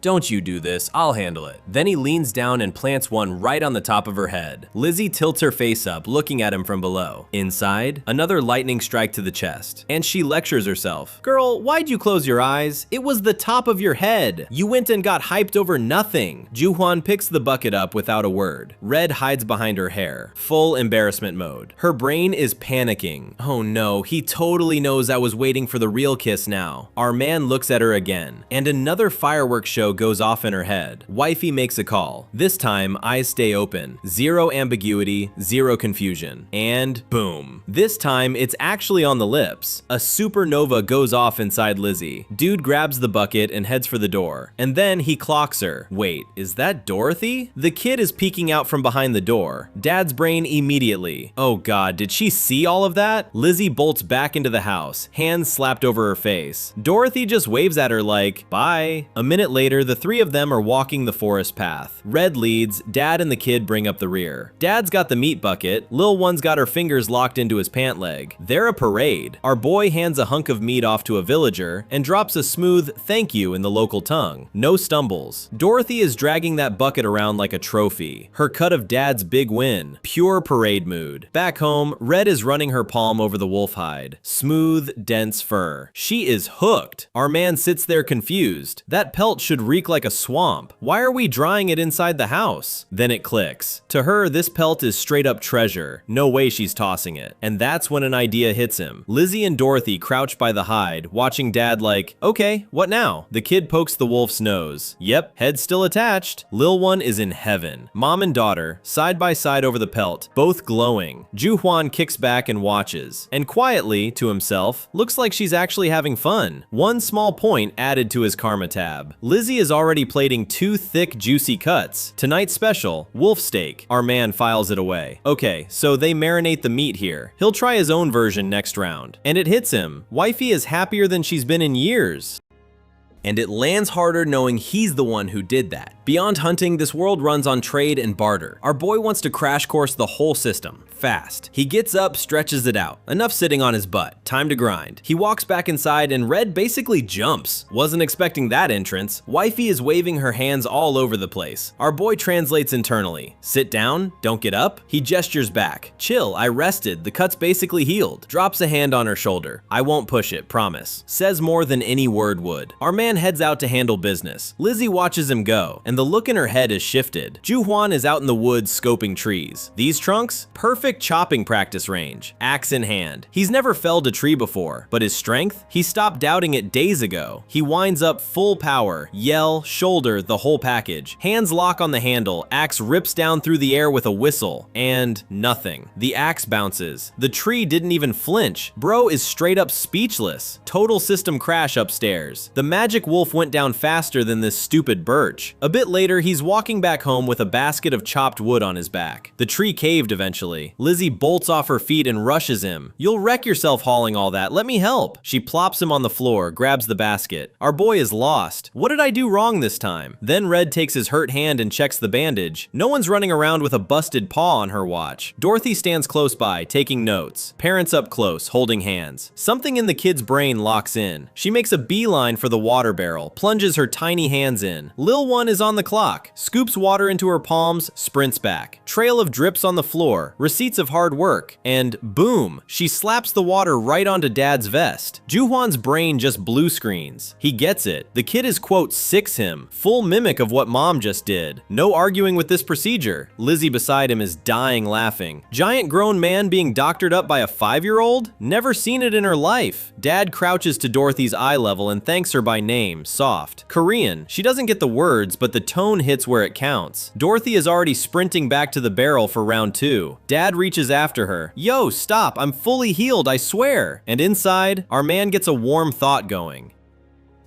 A: Don't you do this, I'll handle it. Then he leans down and plants one right on the top of her head. Lizzie tilts her face up, looking at him from below. Inside, another lightning strike to the chest. And she lectures herself. Girl, why'd you close your eyes? It was the top of your head. You went and got hyped over nothing. Ju-hwan picks the bucket up without a word. Red hides behind her hair. Full embarrassment mode. Her brain is panicking. Oh no, he totally knows I was waiting for the real kiss now. Our man looks at her again. And another fireworks show goes off in her head. Wifey makes a call. This time, eyes stay open. Zero ambiguity, zero confusion. And boom. This time, it's actually on the lips. A supernova goes off inside Lizzie. Dude grabs the bucket and heads for the door. And then he clocks her. Wait, is that Dorothy? The kid is peeking out from behind the door. Dad's brain immediately. Oh god, did she see all of that? Lizzie bolts back into the house, hands slapped over her face. Dorothy just waves at her like, bye. A minute later, the three of them are walking the forest path. Red leads, Dad and the kid bring up the rear. Dad's got the meat bucket, Lil One's got her fingers locked into his pant leg. They're a parade. Our boy hands a hunk of meat off to a villager and drops a smooth thank you in the local tongue. No stumbles. Dorothy is dragging that bucket around like a trophy. Her cut of Dad's big win. Pure parade mood. Back home, Red is running her palm over the wolf hide. Smooth, dense fur. She is hooked. Our man sits there confused. That pelt should reek like a swamp. Why are we drying it inside the house? Then it clicks. To her, this pelt is straight up treasure. No way she's tossing it. And that's when an idea hits him. Lizzie and Dorothy crouch by the hide, watching Dad like, okay, what now? The kid pokes the wolf's nose. Yep, head still attached. Lil One is in heaven. Mom and daughter, side by side over the pelt, both glowing. Ju Huan kicks back and watches. And quietly, to himself, looks like she's actually having fun. One small point added to his karma tab. Lizzie is already plating 2 thick, juicy cuts. Tonight's special, wolf steak. Our man files it away. Okay, so they marinate the meat here. He'll try his own version next round. And it hits him. Wifey is happier than she's been in years. And it lands harder knowing he's the one who did that. Beyond hunting, this world runs on trade and barter. Our boy wants to crash course the whole system, fast. He gets up, stretches it out. Enough sitting on his butt, time to grind. He walks back inside and Red basically jumps. Wasn't expecting that entrance. Wifey is waving her hands all over the place. Our boy translates internally. Sit down, don't get up. He gestures back. Chill, I rested, the cut's basically healed. Drops a hand on her shoulder. I won't push it, promise. Says more than any word would. Our man heads out to handle business. Lizzie watches him go, and the look in her head is shifted. Ju Huan is out in the woods scoping trees. These trunks? Perfect chopping practice range. Axe in hand. He's never felled a tree before, but his strength? He stopped doubting it days ago. He winds up full power, yell, shoulder, the whole package. Hands lock on the handle, axe rips down through the air with a whistle, and nothing. The axe bounces. The tree didn't even flinch. Bro is straight up speechless. Total system crash upstairs. The magic wolf went down faster than this stupid birch. A bit later, he's walking back home with a basket of chopped wood on his back. The tree caved eventually. Lizzie bolts off her feet and rushes him. You'll wreck yourself hauling all that, let me help. She plops him on the floor, grabs the basket. Our boy is lost. What did I do wrong this time? Then Red takes his hurt hand and checks the bandage. No one's running around with a busted paw on her watch. Dorothy stands close by, taking notes. Parents up close, holding hands. Something in the kid's brain locks in. She makes a beeline for the water barrel, plunges her tiny hands in. Lil One is on the clock, scoops water into her palms, sprints back. Trail of drips on the floor, receipts of hard work, and boom, she slaps the water right onto Dad's vest. Ju Huan's brain just blue screens. He gets it. The kid is quote six him, full mimic of what Mom just did. No arguing with this procedure. Lizzie beside him is dying laughing. Giant grown man being doctored up by a 5-year-old? Never seen it in her life. Dad crouches to Dorothy's eye level and thanks her by name, soft. Korean. She doesn't get the words, but the tone hits where it counts. Dorothy is already sprinting back to the barrel for round 2. Dad reaches after her. Yo, stop, I'm fully healed, I swear. And inside, our man gets a warm thought going.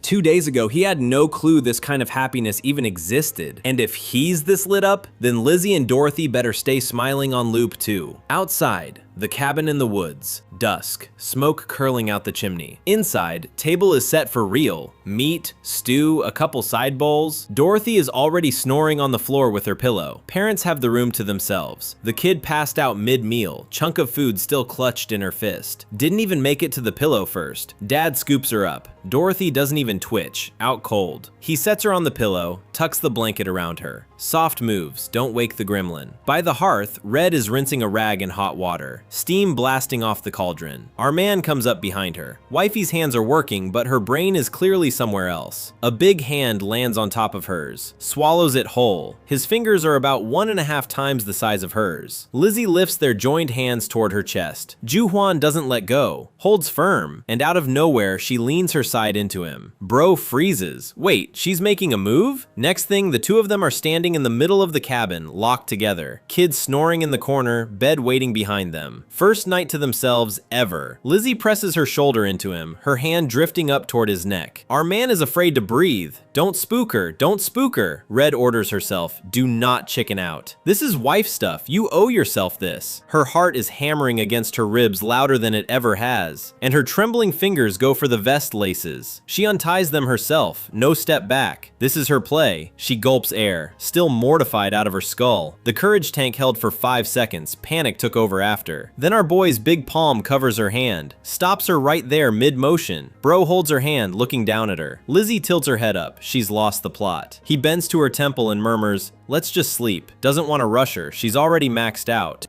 A: 2 days ago, he had no clue this kind of happiness even existed. And if he's this lit up, then Lizzie and Dorothy better stay smiling on loop too. Outside, the cabin in the woods. Dusk, smoke curling out the chimney. Inside, table is set for real. Meat, stew, a couple side bowls. Dorothy is already snoring on the floor with her pillow. Parents have the room to themselves. The kid passed out mid-meal, chunk of food still clutched in her fist. Didn't even make it to the pillow first. Dad scoops her up. Dorothy doesn't even twitch, out cold. He sets her on the pillow, tucks the blanket around her. Soft moves, don't wake the gremlin. By the hearth, Red is rinsing a rag in hot water. Steam blasting off the cauldron. Our man comes up behind her. Wifey's hands are working, but her brain is clearly somewhere else. A big hand lands on top of hers, swallows it whole. His fingers are about 1.5 times the size of hers. Lizzie lifts their joined hands toward her chest. Ju Huan doesn't let go, holds firm, and out of nowhere, she leans her side into him. Bro freezes. Wait, she's making a move? Next thing, the two of them are standing in the middle of the cabin, locked together. Kids snoring in the corner, bed waiting behind them. First night to themselves ever. Lizzie presses her shoulder into him, her hand drifting up toward his neck. Our man is afraid to breathe. Don't spook her, don't spook her. Red orders herself, do not chicken out. This is wife stuff, you owe yourself this. Her heart is hammering against her ribs louder than it ever has, and her trembling fingers go for the vest laces. She unties them herself, no step back. This is her play. She gulps air, still mortified out of her skull. The courage tank held for 5 seconds, panic took over after. Then our boy's big palm covers her hand, stops her right there mid-motion. Bro holds her hand, looking down at her. Lizzie tilts her head up, she's lost the plot. He bends to her temple and murmurs, let's just sleep. Doesn't want to rush her, she's already maxed out.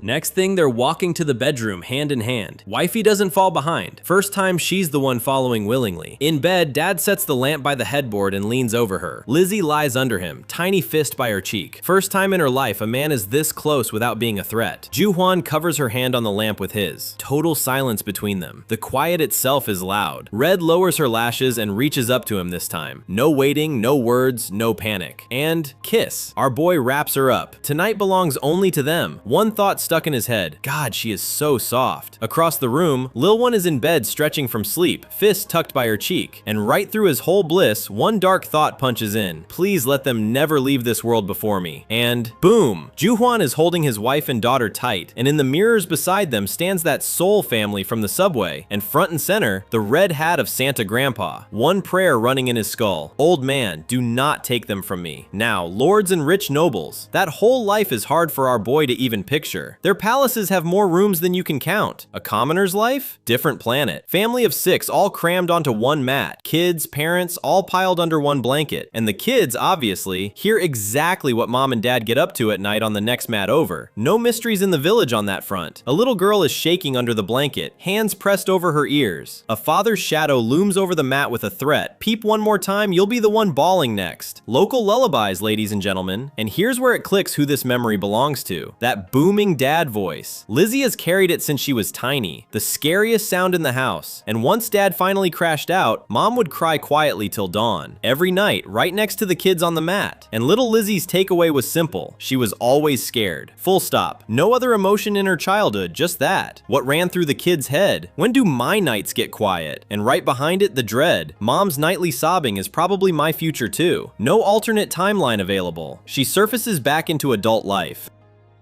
A: Next thing, they're walking to the bedroom hand in hand. Wifey doesn't fall behind. First time she's the one following willingly. In bed, Dad sets the lamp by the headboard and leans over her. Lizzie lies under him, tiny fist by her cheek. First time in her life a man is this close without being a threat. Ju-hwan covers her hand on the lamp with his. Total silence between them. The quiet itself is loud. Red lowers her lashes and reaches up to him this time. No waiting, no words, no panic. And kiss. Our boy wraps her up. Tonight belongs only to them. One thought stuck in his head. God, she is so soft. Across the room, Lil One is in bed stretching from sleep, fist tucked by her cheek. And right through his whole bliss, one dark thought punches in. Please let them never leave this world before me. And boom! Ju-hwan is holding his wife and daughter tight, and in the mirrors beside them stands that Soul family from the subway, and front and center, the red hat of Santa Grandpa. One prayer running in his skull. Old man, do not take them from me. Now, lords and rich nobles. That whole life is hard for our boy to even picture. Their palaces have more rooms than you can count. A commoner's life? Different planet. Family of 6 all crammed onto one mat. Kids, parents, all piled under one blanket. And the kids, obviously, hear exactly what mom and dad get up to at night on the next mat over. No mysteries in the village on that front. A little girl is shaking under the blanket, hands pressed over her ears. A father's shadow looms over the mat with a threat. Peep one more time, you'll be the one bawling next. Local lullabies, ladies and gentlemen. And here's where it clicks who this memory belongs to. That booming dad voice. Lizzie has carried it since she was tiny. The scariest sound in the house. And once dad finally crashed out, mom would cry quietly till dawn. Every night, right next to the kids on the mat. And little Lizzie's takeaway was simple. She was always scared. Full stop. No other emotion in her childhood, just that. What ran through the kid's head? When do my nights get quiet? And right behind it, the dread. Mom's nightly sobbing is probably my future too. No alternate timeline available. She surfaces back into adult life.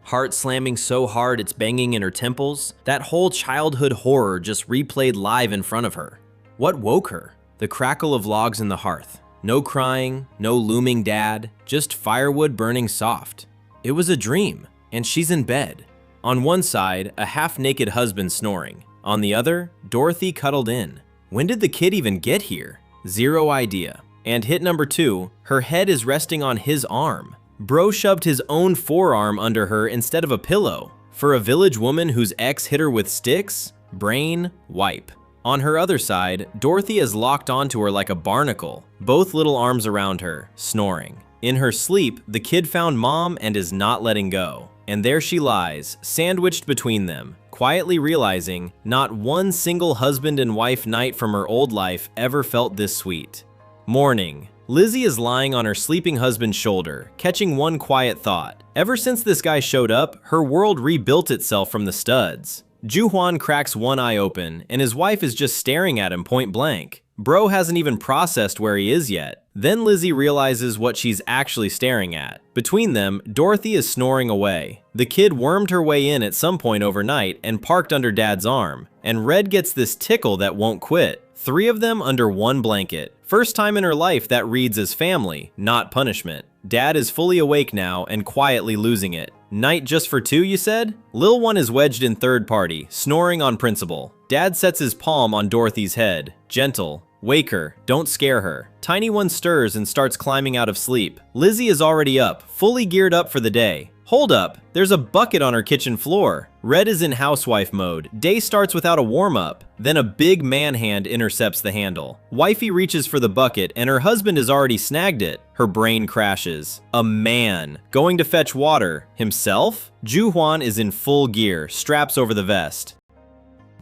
A: Heart slamming so hard it's banging in her temples. That whole childhood horror just replayed live in front of her. What woke her? The crackle of logs in the hearth. No crying, no looming dad, just firewood burning soft. It was a dream, and she's in bed. On one side, a half-naked husband snoring. On the other, Dorothy cuddled in. When did the kid even get here? Zero idea. And hit number 2, her head is resting on his arm. Bro shoved his own forearm under her instead of a pillow. For a village woman whose ex hit her with sticks, brain wipe. On her other side, Dorothy is locked onto her like a barnacle, both little arms around her, snoring. In her sleep, the kid found mom and is not letting go. And there she lies, sandwiched between them, quietly realizing not one single husband and wife night from her old life ever felt this sweet. Morning. Lizzie is lying on her sleeping husband's shoulder, catching one quiet thought. Ever since this guy showed up, her world rebuilt itself from the studs. Ju-hwan cracks one eye open, and his wife is just staring at him point blank. Bro hasn't even processed where he is yet. Then Lizzie realizes what she's actually staring at. Between them, Dorothy is snoring away. The kid wormed her way in at some point overnight and parked under Dad's arm. And Red gets this tickle that won't quit. 3 of them under one blanket. First time in her life that reads as family, not punishment. Dad is fully awake now and quietly losing it. Night just for 2, you said? Lil One is wedged in third party, snoring on principle. Dad sets his palm on Dorothy's head. Gentle. Wake her. Don't scare her. Tiny One stirs and starts climbing out of sleep. Lizzie is already up, fully geared up for the day. Hold up, there's a bucket on her kitchen floor. Red is in housewife mode. Day starts without a warm-up. Then a big man hand intercepts the handle. Wifey reaches for the bucket and her husband has already snagged it. Her brain crashes. A man. Going to fetch water. Himself? Ju-hwan is in full gear, straps over the vest.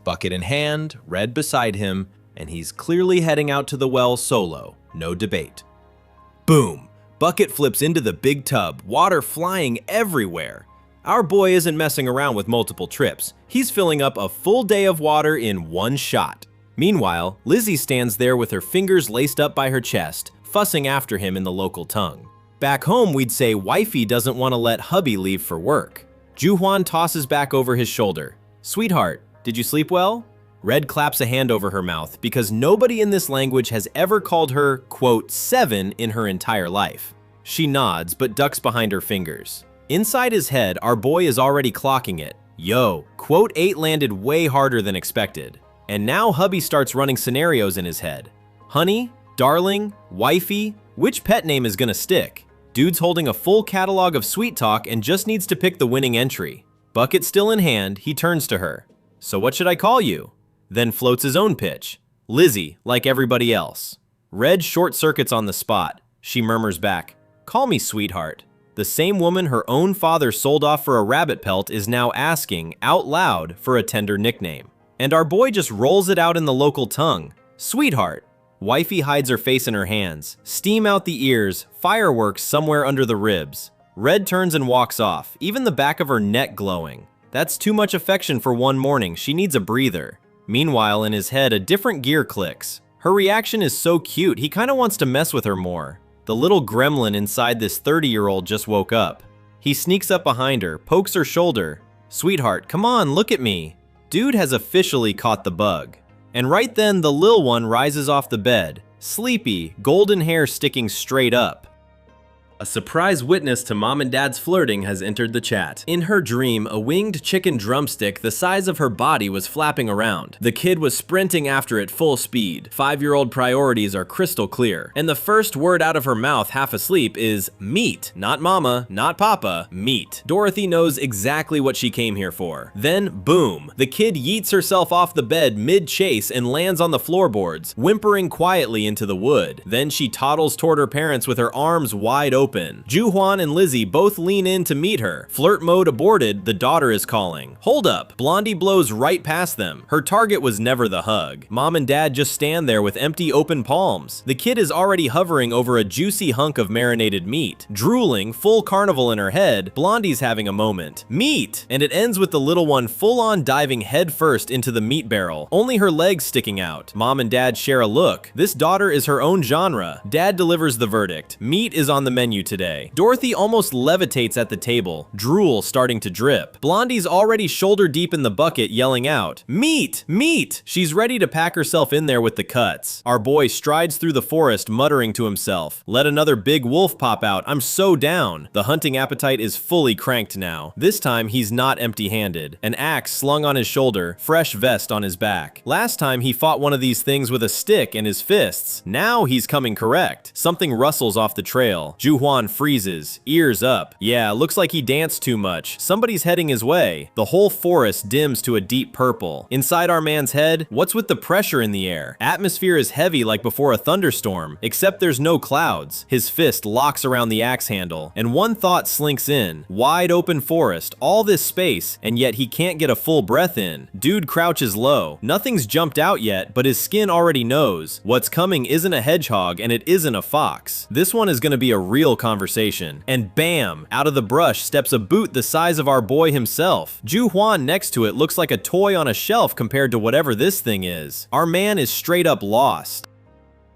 A: Bucket in hand, Red beside him, and he's clearly heading out to the well solo. No debate. Boom! Bucket flips into the big tub, water flying everywhere. Our boy isn't messing around with multiple trips. He's filling up a full day of water in one shot. Meanwhile, Lizzie stands there with her fingers laced up by her chest, fussing after him in the local tongue. Back home, we'd say wifey doesn't want to let hubby leave for work. Ju-hwan tosses back over his shoulder. Sweetheart, did you sleep well? Red claps a hand over her mouth because nobody in this language has ever called her, quote, 7 in her entire life. She nods but ducks behind her fingers. Inside his head, our boy is already clocking it. Yo, quote 8 landed way harder than expected. And now hubby starts running scenarios in his head. Honey, darling, wifey, which pet name is gonna stick? Dude's holding a full catalog of sweet talk and just needs to pick the winning entry. Bucket still in hand, he turns to her. So what should I call you? Then floats his own pitch. Lizzie, like everybody else. Red short circuits on the spot. She murmurs back, call me sweetheart. The same woman her own father sold off for a rabbit pelt is now asking, out loud, for a tender nickname. And our boy just rolls it out in the local tongue. Sweetheart. Wifey hides her face in her hands. Steam out the ears, fireworks somewhere under the ribs. Red turns and walks off, even the back of her neck glowing. That's too much affection for one morning, she needs a breather. Meanwhile, in his head, a different gear clicks. Her reaction is so cute, he kinda wants to mess with her more. The little gremlin inside this 30-year-old just woke up. He sneaks up behind her, pokes her shoulder. Sweetheart, come on, look at me. Dude has officially caught the bug. And right then, the lil one rises off the bed, sleepy, golden hair sticking straight up. A surprise witness to mom and dad's flirting has entered the chat. In her dream, a winged chicken drumstick the size of her body was flapping around. The kid was sprinting after it full speed. 5-year-old priorities are crystal clear. And the first word out of her mouth half asleep is meat. Not mama, not papa, meat. Dorothy knows exactly what she came here for. Then, boom, the kid yeets herself off the bed mid-chase and lands on the floorboards, whimpering quietly into the wood. Then she toddles toward her parents with her arms wide open. Ju-hwan and Lizzie both lean in to meet her. Flirt mode aborted, the daughter is calling. Hold up, Blondie blows right past them. Her target was never the hug. Mom and dad just stand there with empty open palms. The kid is already hovering over a juicy hunk of marinated meat. Drooling, full carnival in her head, Blondie's having a moment. Meat! And it ends with the little one full-on diving headfirst into the meat barrel, only her legs sticking out. Mom and dad share a look. This daughter is her own genre. Dad delivers the verdict. Meat is on the menu today. Dorothy almost levitates at the table, drool starting to drip. Blondie's already shoulder deep in the bucket yelling out, meat! Meat! She's ready to pack herself in there with the cuts. Our boy strides through the forest muttering to himself, let another big wolf pop out, I'm so down. The hunting appetite is fully cranked now. This time he's not empty-handed. An axe slung on his shoulder, fresh vest on his back. Last time he fought one of these things with a stick in his fists. Now he's coming correct. Something rustles off the trail. Ju-hwan freezes, ears up. Yeah, looks like he danced too much. Somebody's heading his way. The whole forest dims to a deep purple. Inside our man's head, what's with the pressure in the air? Atmosphere is heavy like before a thunderstorm, except there's no clouds. His fist locks around the axe handle, and one thought slinks in. Wide open forest, all this space, and yet he can't get a full breath in. Dude crouches low. Nothing's jumped out yet, but his skin already knows. What's coming isn't a hedgehog, and it isn't a fox. This one is gonna be a real conversation. And bam! Out of the brush steps a boot the size of our boy himself. Ju-hwan next to it looks like a toy on a shelf compared to whatever this thing is. Our man is straight up lost.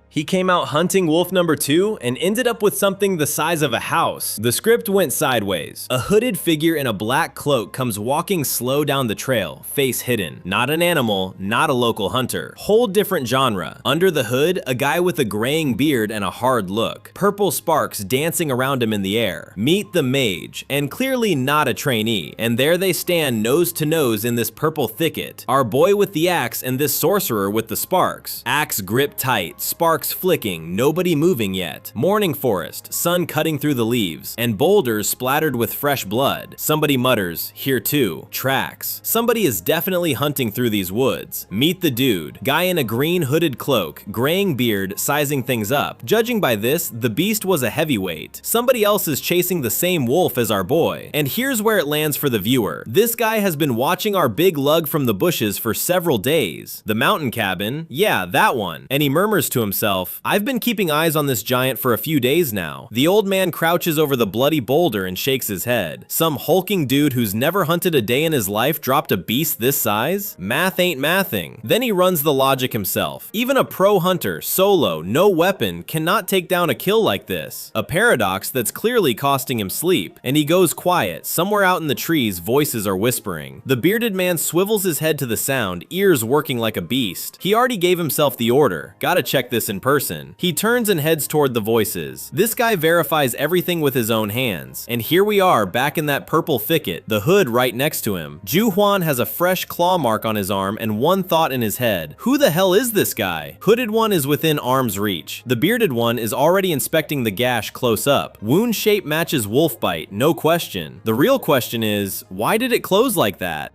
A: He came out hunting wolf number 2 and ended up with something the size of a house. The script went sideways. A hooded figure in a black cloak comes walking slow down the trail, face hidden. Not an animal, not a local hunter. Whole different genre. Under the hood, a guy with a graying beard and a hard look. Purple sparks dancing around him in the air. Meet the mage, and clearly not a trainee. And there they stand nose to nose in this purple thicket. Our boy with the axe and this sorcerer with the sparks. Axe grip tight, sparks flicking, nobody moving yet. Morning forest, sun cutting through the leaves, and boulders splattered with fresh blood. Somebody mutters, here too. Tracks. Somebody is definitely hunting through these woods. Meet the dude. Guy in a green hooded cloak, graying beard, sizing things up. Judging by this, the beast was a heavyweight. Somebody else is chasing the same wolf as our boy. And here's where it lands for the viewer. This guy has been watching our big lug from the bushes for several days. The mountain cabin, yeah, that one. And he murmurs to himself, I've been keeping eyes on this giant for a few days now. The old man crouches over the bloody boulder and shakes his head. Some hulking dude who's never hunted a day in his life dropped a beast this size? Math ain't mathing. Then he runs the logic himself. Even a pro hunter, solo, no weapon, cannot take down a kill like this. A paradox that's clearly costing him sleep. And he goes quiet. Somewhere out in the trees, voices are whispering. The bearded man swivels his head to the sound, ears working like a beast. He already gave himself the order. Gotta check this in person. He turns and heads toward the voices. This guy verifies everything with his own hands. And here we are, back in that purple thicket, the hood right next to him. Ju Huan has a fresh claw mark on his arm and one thought in his head. Who the hell is this guy? Hooded one is within arm's reach. The bearded one is already inspecting the gash close up. Wound shape matches wolf bite, no question. The real question is, why did it close like that?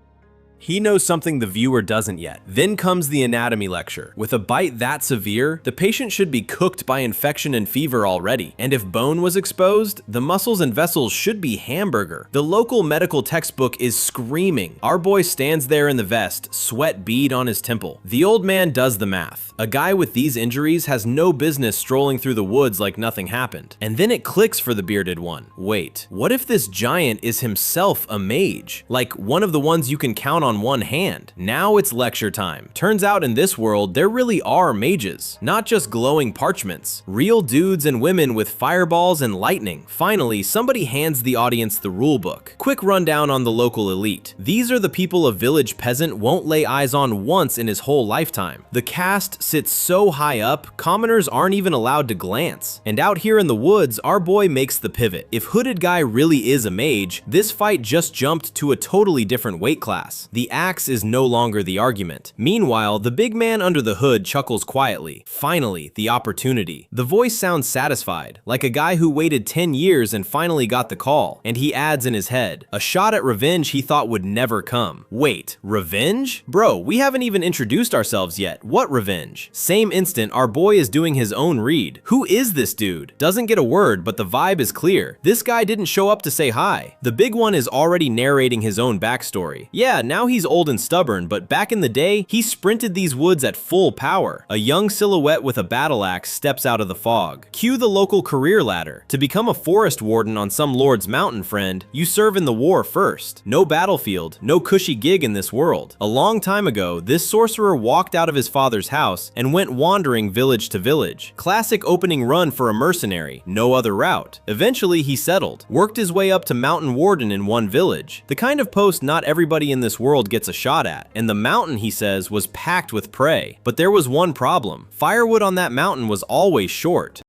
A: He knows something the viewer doesn't yet. Then comes the anatomy lecture. With a bite that severe, the patient should be cooked by infection and fever already. And if bone was exposed, the muscles and vessels should be hamburger. The local medical textbook is screaming. Our boy stands there in the vest, sweat bead on his temple. The old man does the math. A guy with these injuries has no business strolling through the woods like nothing happened. And then it clicks for the bearded one. Wait, what if this giant is himself a mage? Like one of the ones you can count on one hand. Now it's lecture time. Turns out in this world, there really are mages. Not just glowing parchments. Real dudes and women with fireballs and lightning. Finally, somebody hands the audience the rulebook. Quick rundown on the local elite. These are the people a village peasant won't lay eyes on once in his whole lifetime. The caste sits so high up, commoners aren't even allowed to glance. And out here in the woods, our boy makes the pivot. If hooded guy really is a mage, this fight just jumped to a totally different weight class. The axe is no longer the argument. Meanwhile, the big man under the hood chuckles quietly. Finally, the opportunity. The voice sounds satisfied, like a guy who waited 10 years and finally got the call. And he adds in his head, a shot at revenge he thought would never come. Wait, revenge? Bro, we haven't even introduced ourselves yet. What revenge? Same instant, our boy is doing his own read. Who is this dude? Doesn't get a word, but the vibe is clear. This guy didn't show up to say hi. The big one is already narrating his own backstory. Yeah, now he's old and stubborn, but back in the day, he sprinted these woods at full power. A young silhouette with a battle axe steps out of the fog. Cue the local career ladder. To become a forest warden on some lord's mountain, friend, you serve in the war first. No battlefield, no cushy gig in this world. A long time ago, this sorcerer walked out of his father's house and went wandering village to village. Classic opening run for a mercenary, no other route. Eventually, he settled, worked his way up to mountain warden in one village. The kind of post not everybody in this world gets a shot at, and the mountain, he says, was packed with prey. But there was one problem. Firewood on that mountain was always short.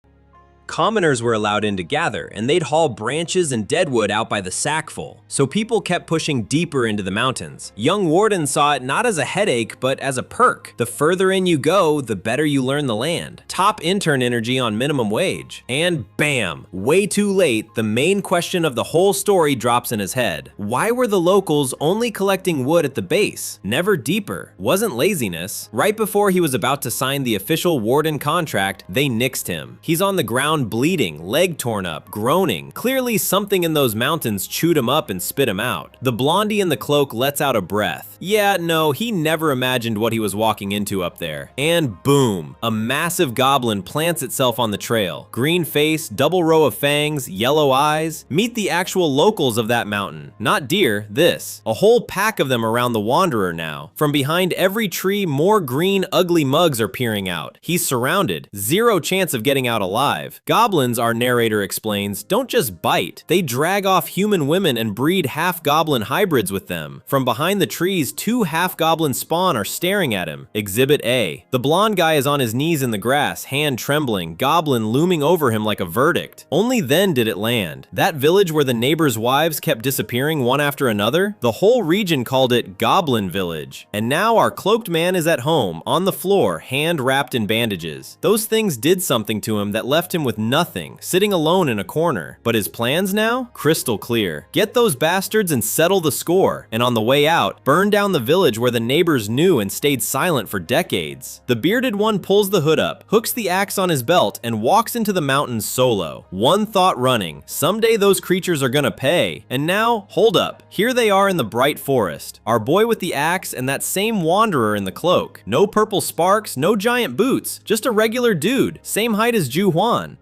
A: Commoners were allowed in to gather, and they'd haul branches and deadwood out by the sackful. So people kept pushing deeper into the mountains. Young Warden saw it not as a headache, but as a perk. The further in you go, the better you learn the land. Top intern energy on minimum wage. And bam! Way too late, the main question of the whole story drops in his head. Why were the locals only collecting wood at the base? Never deeper. Wasn't laziness. Right before he was about to sign the official warden contract, they nixed him. He's on the ground bleeding, leg torn up, groaning. Clearly something in those mountains chewed him up and spit him out. The blondie in the cloak lets out a breath. Yeah, no, he never imagined what he was walking into up there. And boom, a massive goblin plants itself on the trail. Green face, double row of fangs, yellow eyes. Meet the actual locals of that mountain. Not deer, this. A whole pack of them around the wanderer now. From behind every tree, more green, ugly mugs are peering out. He's surrounded. Zero chance of getting out alive. Goblins, our narrator explains, don't just bite. They drag off human women and breed half-goblin hybrids with them. From behind the trees, two half-goblin spawn are staring at him. Exhibit A. The blonde guy is on his knees in the grass, hand trembling, goblin looming over him like a verdict. Only then did it land. That village where the neighbors' wives kept disappearing one after another? The whole region called it Goblin Village. And now our cloaked man is at home, on the floor, hand wrapped in bandages. Those things did something to him that left him with nothing, sitting alone in a corner. But his plans now? Crystal clear. Get those bastards and settle the score. And on the way out, burn down the village where the neighbors knew and stayed silent for decades. The bearded one pulls the hood up, hooks the axe on his belt, and walks into the mountains solo. One thought running. Someday those creatures are gonna pay. And now, hold up. Here they are in the bright forest. Our boy with the axe and that same wanderer in the cloak. No purple sparks, no giant boots, just a regular dude, same height as Ju Huan.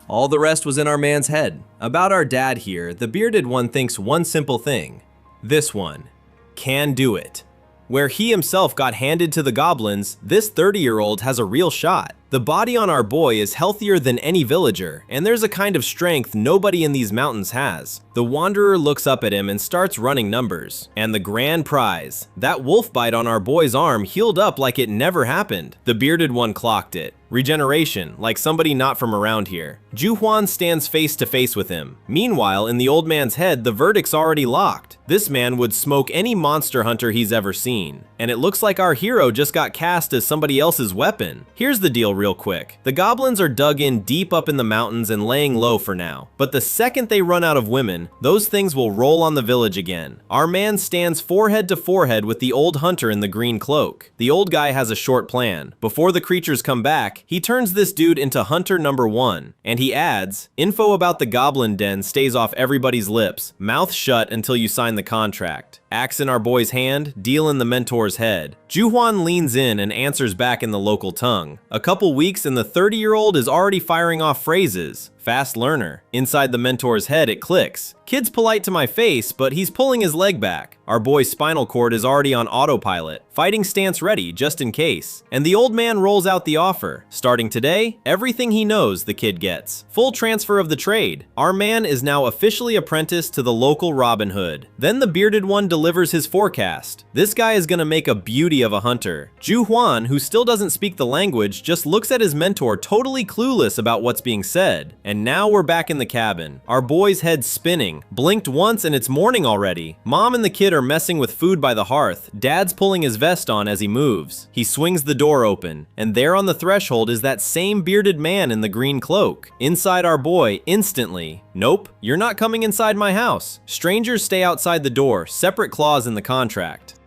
A: All the rest was in our man's head. About our dad here, the bearded one thinks one simple thing. This one. Can do it. Where he himself got handed to the goblins, this 30-year-old has a real shot. The body on our boy is healthier than any villager, and there's a kind of strength nobody in these mountains has. The wanderer looks up at him and starts running numbers. And the grand prize, that wolf bite on our boy's arm healed up like it never happened. The bearded one clocked it. Regeneration, like somebody not from around here. Juhwan stands face to face with him. Meanwhile, in the old man's head, the verdict's already locked. This man would smoke any monster hunter he's ever seen. And it looks like our hero just got cast as somebody else's weapon. Here's the deal real quick. The goblins are dug in deep up in the mountains and laying low for now. But the second they run out of women, those things will roll on the village again. Our man stands forehead to forehead with the old hunter in the green cloak. The old guy has a short plan. Before the creatures come back, he turns this dude into hunter number 1. And he adds, info about the goblin den stays off everybody's lips. Mouth shut until you sign the contract. Axe in our boy's hand, deal in the mentor's head. Juhwan leans in and answers back in the local tongue. A couple weeks and the 30-year-old is already firing off phrases. Fast learner. Inside the mentor's head, it clicks. Kid's polite to my face, but he's pulling his leg back. Our boy's spinal cord is already on autopilot. Fighting stance ready, just in case. And the old man rolls out the offer. Starting today, everything he knows the kid gets. Full transfer of the trade. Our man is now officially apprenticed to the local Robin Hood. Then the bearded one delivers his forecast. This guy is gonna make a beauty of a hunter. Juhwan, who still doesn't speak the language, just looks at his mentor totally clueless about what's being said. And now we're back in the cabin. Our boy's head spinning. Blinked once and it's morning already. Mom and the kid are messing with food by the hearth. Dad's pulling his vest on as he moves. He swings the door open, and there on the threshold is that same bearded man in the green cloak. Inside our boy, instantly. Nope, you're not coming inside my house. Strangers stay outside the door, separate clause in the contract.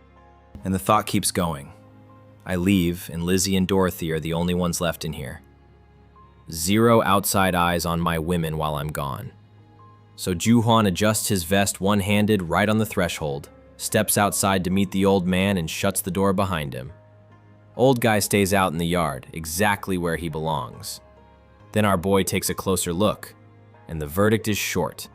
A: And the thought keeps going. I leave, and Lizzie and Dorothy are the only ones left in here. Zero outside eyes on my women while I'm gone. So Juhwan adjusts his vest one-handed right on the threshold, steps outside to meet the old man and shuts the door behind him. Old guy stays out in the yard, exactly where he belongs. Then our boy takes a closer look, and the verdict is short.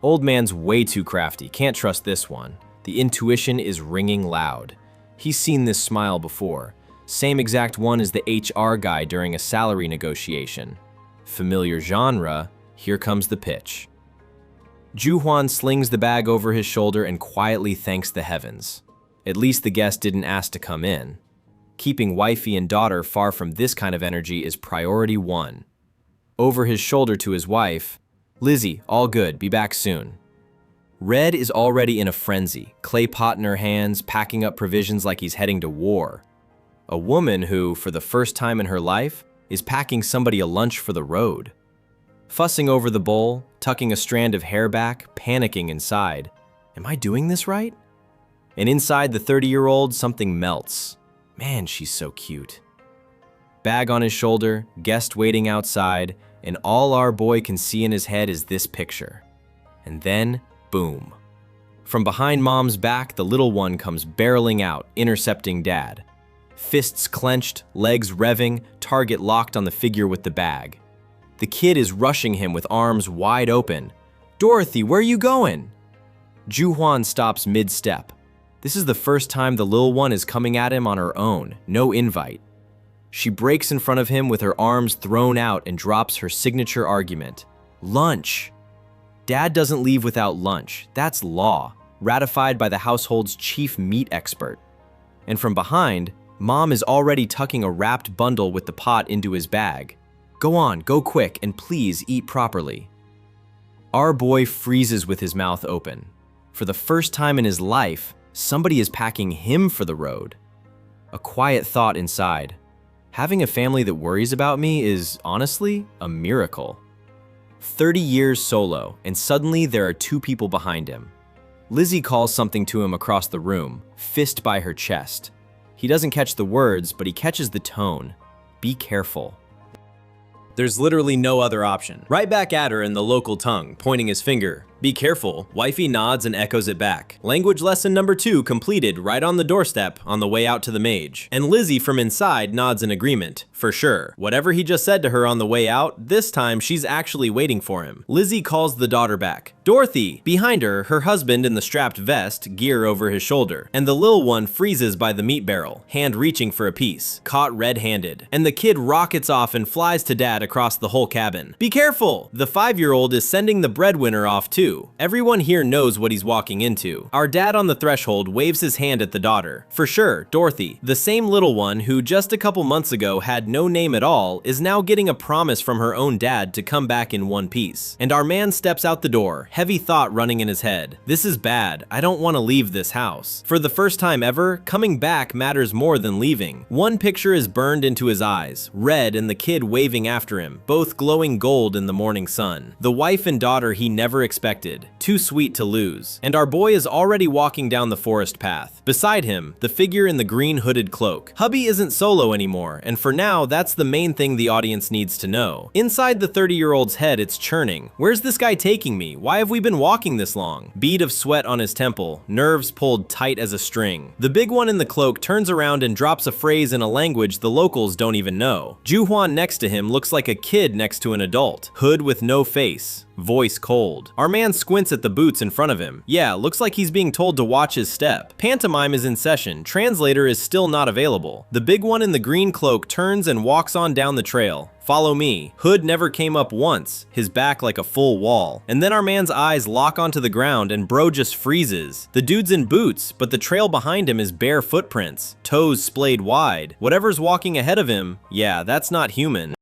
A: Old man's way too crafty, can't trust this one. The intuition is ringing loud. He's seen this smile before. Same exact one as the HR guy during a salary negotiation. Familiar genre, here comes the pitch. Juhwan slings the bag over his shoulder and quietly thanks the heavens. At least the guest didn't ask to come in. Keeping wifey and daughter far from this kind of energy is priority 1. Over his shoulder to his wife, Lizzie, all good, be back soon. Red is already in a frenzy, clay pot in her hands, packing up provisions like he's heading to war. A woman who, for the first time in her life, is packing somebody a lunch for the road. Fussing over the bowl, tucking a strand of hair back, panicking inside. Am I doing this right? And inside the 30-year-old, something melts. Man, she's so cute. Bag on his shoulder, guest waiting outside, and all our boy can see in his head is this picture. And then, boom. From behind mom's back, the little one comes barreling out, intercepting dad. Fists clenched, legs revving, target locked on the figure with the bag. The kid is rushing him with arms wide open. Dorothy, where are you going? Juhwan stops mid-step. This is the first time the little one is coming at him on her own, no invite. She breaks in front of him with her arms thrown out and drops her signature argument. Lunch. Dad doesn't leave without lunch. That's law, ratified by the household's chief meat expert. And from behind, Mom is already tucking a wrapped bundle with the pot into his bag. Go on, go quick, and please eat properly. Our boy freezes with his mouth open. For the first time in his life, somebody is packing him for the road. A quiet thought inside. Having a family that worries about me is, honestly, a miracle. 30 years solo, and suddenly there are 2 people behind him. Lizzie calls something to him across the room, fist by her chest. He doesn't catch the words, but he catches the tone. Be careful. There's literally no other option. Right back at her in the local tongue, pointing his finger. Be careful. Wifey nods and echoes it back. Language lesson number 2 completed right on the doorstep on the way out to the mage. And Lizzie from inside nods in agreement. For sure. Whatever he just said to her on the way out, this time she's actually waiting for him. Lizzie calls the daughter back. Dorothy! Behind her husband in the strapped vest, gear over his shoulder. And the lil one freezes by the meat barrel, hand reaching for a piece, caught red-handed. And the kid rockets off and flies to dad across the whole cabin. Be careful! The 5-year-old is sending the breadwinner off too. Everyone here knows what he's walking into. Our dad on the threshold waves his hand at the daughter. For sure, Dorothy, the same little one who just a couple months ago had no name at all, is now getting a promise from her own dad to come back in one piece. And our man steps out the door, heavy thought running in his head. This is bad. I don't want to leave this house. For the first time ever, coming back matters more than leaving. One picture is burned into his eyes, red and the kid waving after him, both glowing gold in the morning sun. The wife and daughter he never expected. Too sweet to lose. And our boy is already walking down the forest path. Beside him, the figure in the green hooded cloak. Hubby isn't solo anymore, and for now, that's the main thing the audience needs to know. Inside the 30-year-old's head, it's churning. Where's this guy taking me? Why have we been walking this long? Bead of sweat on his temple, nerves pulled tight as a string. The big one in the cloak turns around and drops a phrase in a language the locals don't even know. Juhwan next to him looks like a kid next to an adult. Hood with no face. Voice cold. Our man squints at the boots in front of him. Yeah, looks like he's being told to watch his step. Pantomime is in session. Translator is still not available. The big one in the green cloak turns and walks on down the trail. Follow me. Hood never came up once, his back like a full wall. And then our man's eyes lock onto the ground and bro just freezes. The dude's in boots, but the trail behind him is bare footprints, toes splayed wide. Whatever's walking ahead of him, yeah, that's not human.